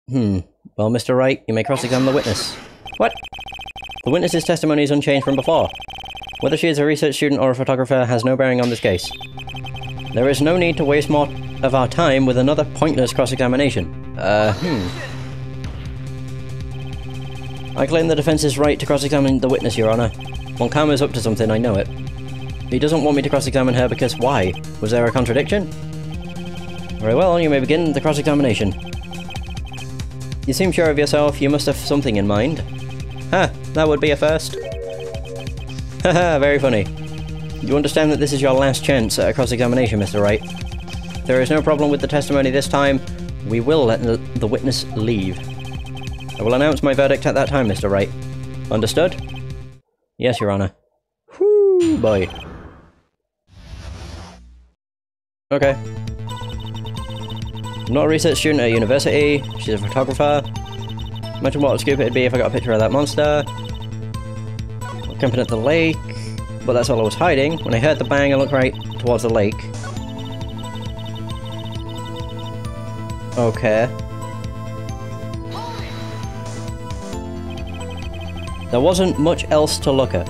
[SPEAKER 1] Well, Mr. Wright, you may cross-examine the witness. What? The witness's testimony is unchanged from before. Whether she is a research student or a photographer has no bearing on this case. There is no need to waste more of our time with another pointless cross-examination. I claim the defense's right to cross-examine the witness, Your Honor. Von Karma's up to something, I know it. He doesn't want me to cross-examine her because why? Was there a contradiction? Very well, you may begin the cross-examination. You seem sure of yourself, you must have something in mind. Ha! That would be a first. Haha, very funny. You understand that this is your last chance at a cross-examination, Mr. Wright. If there is no problem with the testimony this time, we will let the witness leave. I will announce my verdict at that time, Mr. Wright. Understood? Yes, Your Honor. Whoo, boy. Okay. I'm not a research student at a university. She's a photographer. Imagine what a scoop it'd be if I got a picture of that monster. Camping at the lake. But that's all I was hiding. When I heard the bang, I looked right towards the lake. Okay. There wasn't much else to look at.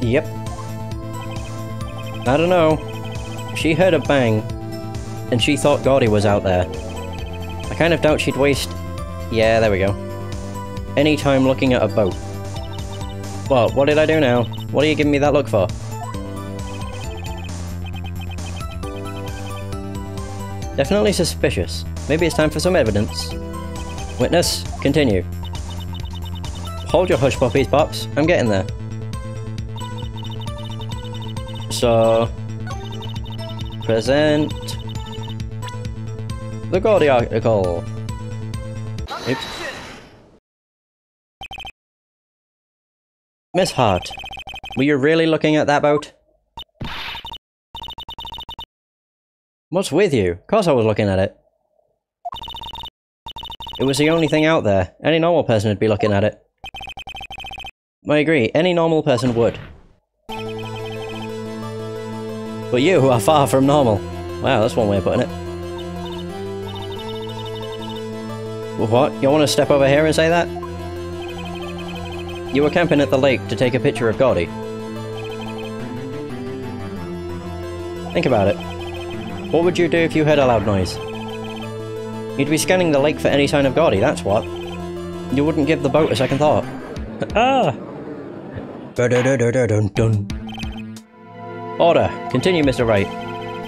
[SPEAKER 1] Yep. I don't know. She heard a bang, and she thought Gordy was out there. I kind of doubt she'd waste... Yeah, there we go. Any time looking at a boat. What did I do now? What are you giving me that look for? Definitely suspicious. Maybe it's time for some evidence. Witness, continue. Hold your hush puppies, Pops. I'm getting there. So... present... the Gordy article. Oops. Miss Hart, were you really looking at that boat? What's with you? Of course I was looking at it. It was the only thing out there. Any normal person would be looking at it. I agree, any normal person would. But you are far from normal. Wow, that's one way of putting it. What? You want to step over here and say that? You were camping at the lake to take a picture of Gordy. Think about it. What would you do if you heard a loud noise? You'd be scanning the lake for any sign of Gordy, that's what. You wouldn't give the boat a second thought. Ah! Order. Continue, Mr. Wright.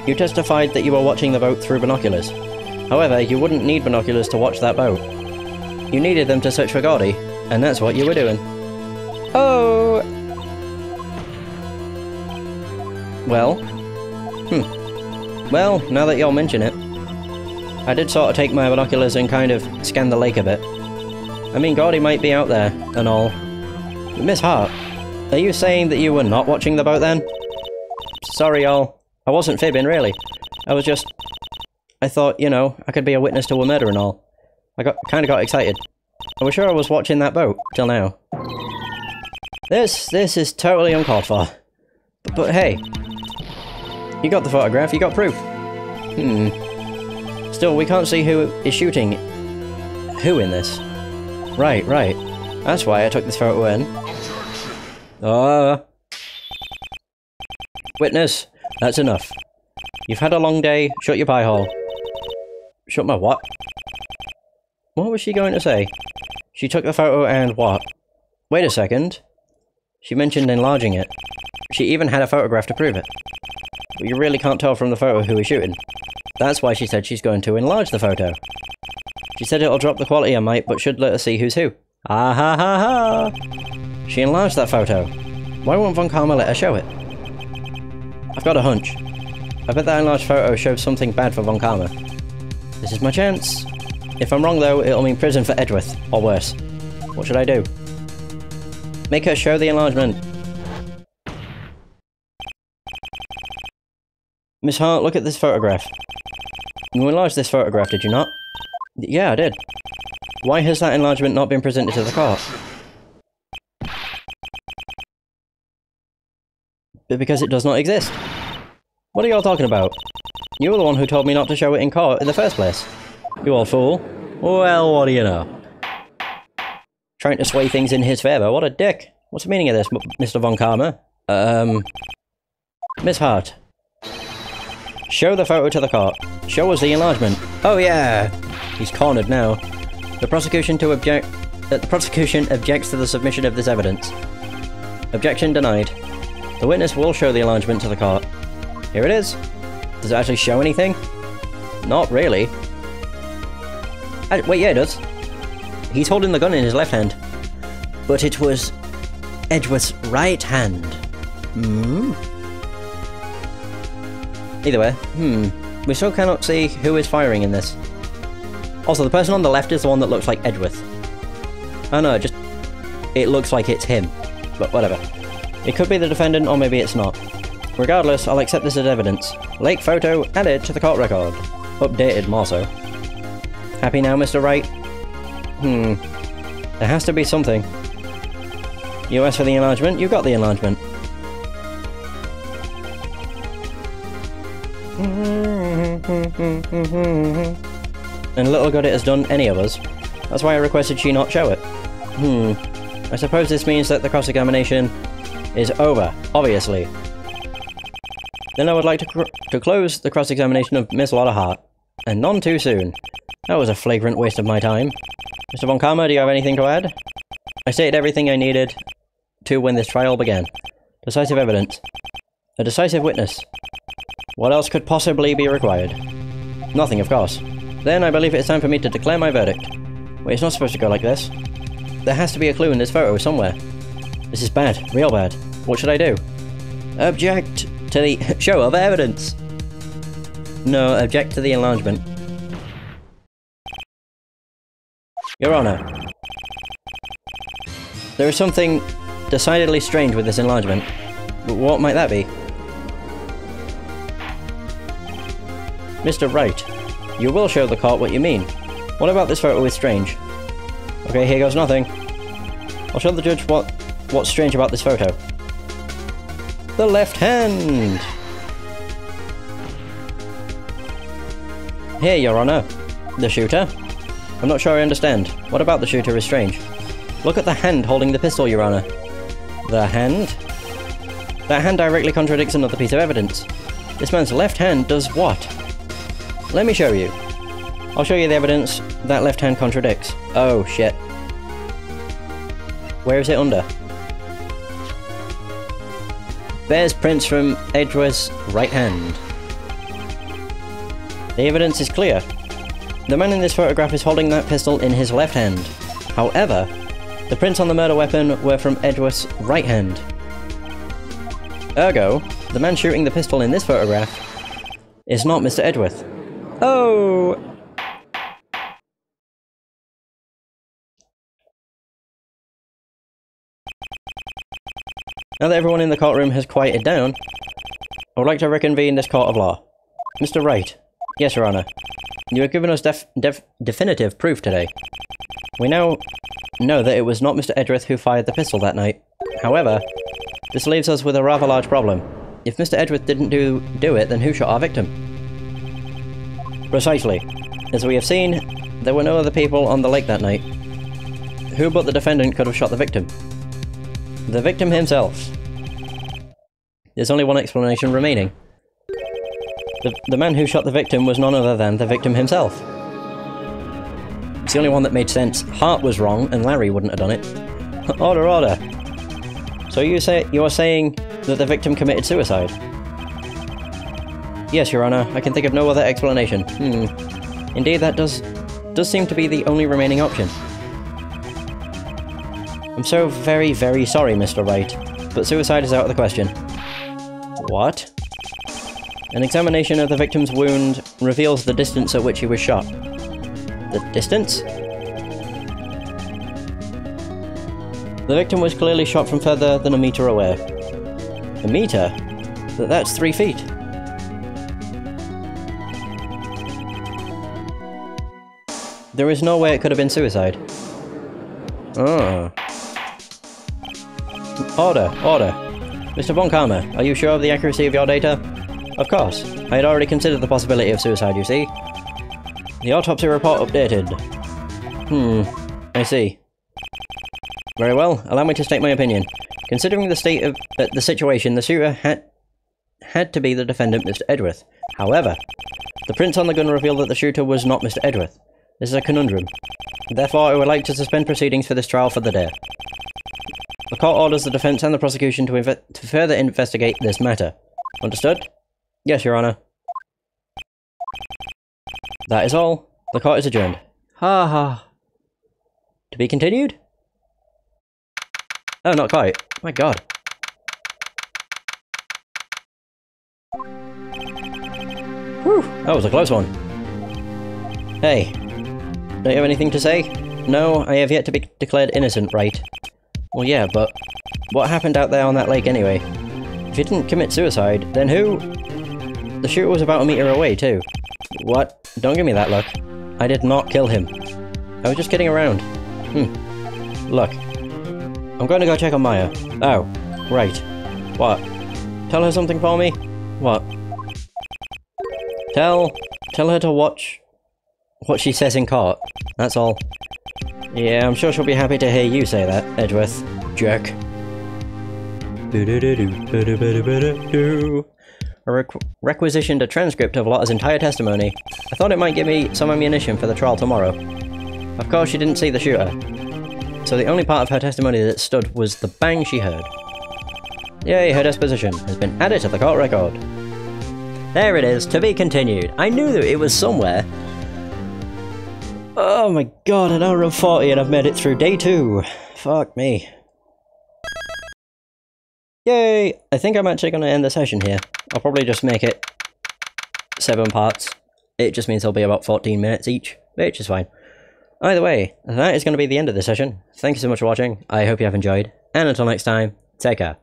[SPEAKER 1] You testified that you were watching the boat through binoculars. However, you wouldn't need binoculars to watch that boat. You needed them to search for Gordy, and that's what you were doing. Oh! Well? Well, now that y'all mention it, I did sort of take my binoculars and kind of scan the lake a bit. I mean, Gordy might be out there, and all. But Miss Hart, are you saying that you were not watching the boat then? Sorry, y'all. I wasn't fibbing, really. I was just... I thought, you know, I could be a witness to a murder and all. I kinda got excited. I was sure I was watching that boat, till now. This is totally uncalled for. But hey, you got the photograph, you got proof. Still, we can't see who is shooting who in this. Right. That's why I took this photo in. Witness, that's enough. You've had a long day, shut your pie hole. Shut my what? What was she going to say? She took the photo and what? Wait a second. She mentioned enlarging it. She even had a photograph to prove it. But you really can't tell from the photo who is shooting. That's why she said she's going to enlarge the photo. She said it'll drop the quality I might, but should let us see who's who. Ah ha ha ha! She enlarged that photo. Why won't Von Karma let her show it? I've got a hunch. I bet that enlarged photo shows something bad for Von Karma. This is my chance. If I'm wrong though, it'll mean prison for Edgeworth, or worse. What should I do? Make her show the enlargement. Miss Hart, look at this photograph. You enlarged this photograph, did you not? Yeah, I did. Why has that enlargement not been presented to the court? Because it does not exist. What are y'all talking about? You were the one who told me not to show it in court in the first place. You old fool. Well, what do you know? Trying to sway things in his favour. What a dick. What's the meaning of this, Mr. Von Karma? Miss Hart. Show the photo to the court. Show us the enlargement. Oh yeah! He's cornered now. The prosecution objects to the submission of this evidence. Objection denied. The witness will show the enlargement to the court. Here it is. Does it actually show anything? Not really. Wait, yeah, it does. He's holding the gun in his left hand. But it was Edgeworth's right hand. Either way, we still cannot see who is firing in this. Also, the person on the left is the one that looks like Edgeworth. Oh no, it looks like it's him. But whatever. It could be the defendant, or maybe it's not. Regardless, I'll accept this as evidence. Lake photo added to the court record. Updated, more so. Happy now, Mr. Wright? There has to be something. You asked for the enlargement, you got the enlargement. And little good it has done any of us. That's why I requested she not show it. I suppose this means that the cross-examination is over, obviously. Then I would like to close the cross-examination of Miss Lotta Hart. And none too soon. That was a flagrant waste of my time. Mr. Von Karma, do you have anything to add? I stated everything I needed to when this trial began. Decisive evidence. A decisive witness. What else could possibly be required? Nothing, of course. Then I believe it's time for me to declare my verdict. Wait, it's not supposed to go like this. There has to be a clue in this photo somewhere. This is bad, real bad. What should I do? Object to the show of evidence! No, object to the enlargement. Your Honor, there is something decidedly strange with this enlargement. But what might that be? Mr. Wright, you will show the court what you mean. What about this photo is strange? Okay, here goes nothing. I'll show the judge what's strange about this photo. The left hand! Here, Your Honor. The shooter? I'm not sure I understand. What about the shooter is strange? Look at the hand holding the pistol, Your Honor. The hand? That hand directly contradicts another piece of evidence. This man's left hand does what? Let me show you. I'll show you the evidence that left hand contradicts. Oh, shit. Where is it under? Bears prints from Edgeworth's right hand. The evidence is clear. The man in this photograph is holding that pistol in his left hand. However, the prints on the murder weapon were from Edgeworth's right hand. Ergo, the man shooting the pistol in this photograph is not Mr. Edgeworth. Oh! Now that everyone in the courtroom has quieted down, I would like to reconvene this court of law. Mr. Wright. Yes, Your Honor. You have given us definitive proof today. We now know that it was not Mr. Edgeworth who fired the pistol that night. However, this leaves us with a rather large problem. If Mr. Edgeworth didn't do it, then who shot our victim? Precisely. As we have seen, there were no other people on the lake that night. Who but the defendant could have shot the victim? The victim himself. There's only one explanation remaining. The man who shot the victim was none other than the victim himself. It's the only one that made sense. Hart was wrong, and Larry wouldn't have done it. Order, order. So you're saying that the victim committed suicide? Yes, Your Honor. I can think of no other explanation. Indeed, that does seem to be the only remaining option. I'm so very, very sorry, Mr. Wright, but suicide is out of the question. What? An examination of the victim's wound reveals the distance at which he was shot. The distance? The victim was clearly shot from further than a meter away. A meter? That's 3 feet. There is no way it could have been suicide. Oh. Order, order. Mr. Von Karma, are you sure of the accuracy of your data? Of course. I had already considered the possibility of suicide, you see. The autopsy report updated. I see. Very well, allow me to state my opinion. Considering the state of the situation, the shooter had to be the defendant, Mr. Edgeworth. However, the prints on the gun reveal that the shooter was not Mr. Edgeworth. This is a conundrum. Therefore, I would like to suspend proceedings for this trial for the day. The court orders the defense and the prosecution to further investigate this matter. Understood? Yes, Your Honor. That is all. The court is adjourned. Ha ha. To be continued? Oh, not quite. My god. Whew, that was a close one. Hey, don't you have anything to say? No, I have yet to be declared innocent, right? Well, yeah, but what happened out there on that lake anyway? If he didn't commit suicide, then who? The shooter was about a meter away, too. What? Don't give me that look. I did not kill him. I was just kidding around. Look. I'm going to go check on Maya. Oh, right. What? Tell her something for me? What? Tell her to watch what she says in court. That's all. Yeah, I'm sure she'll be happy to hear you say that, Edgeworth. Jerk. I requisitioned a transcript of Lotta's entire testimony. I thought it might give me some ammunition for the trial tomorrow. Of course, she didn't see the shooter. So the only part of her testimony that stood was the bang she heard. Yay, her disposition has been added to the court record. There it is, to be continued. I knew that it was somewhere. Oh my god, an hour and 40 and I've made it through day 2. Fuck me. Yay! I think I'm actually going to end the session here. I'll probably just make it 7 parts. It just means they'll be about 14 minutes each, which is fine. Either way, that is going to be the end of the session. Thank you so much for watching. I hope you have enjoyed. And until next time, take care.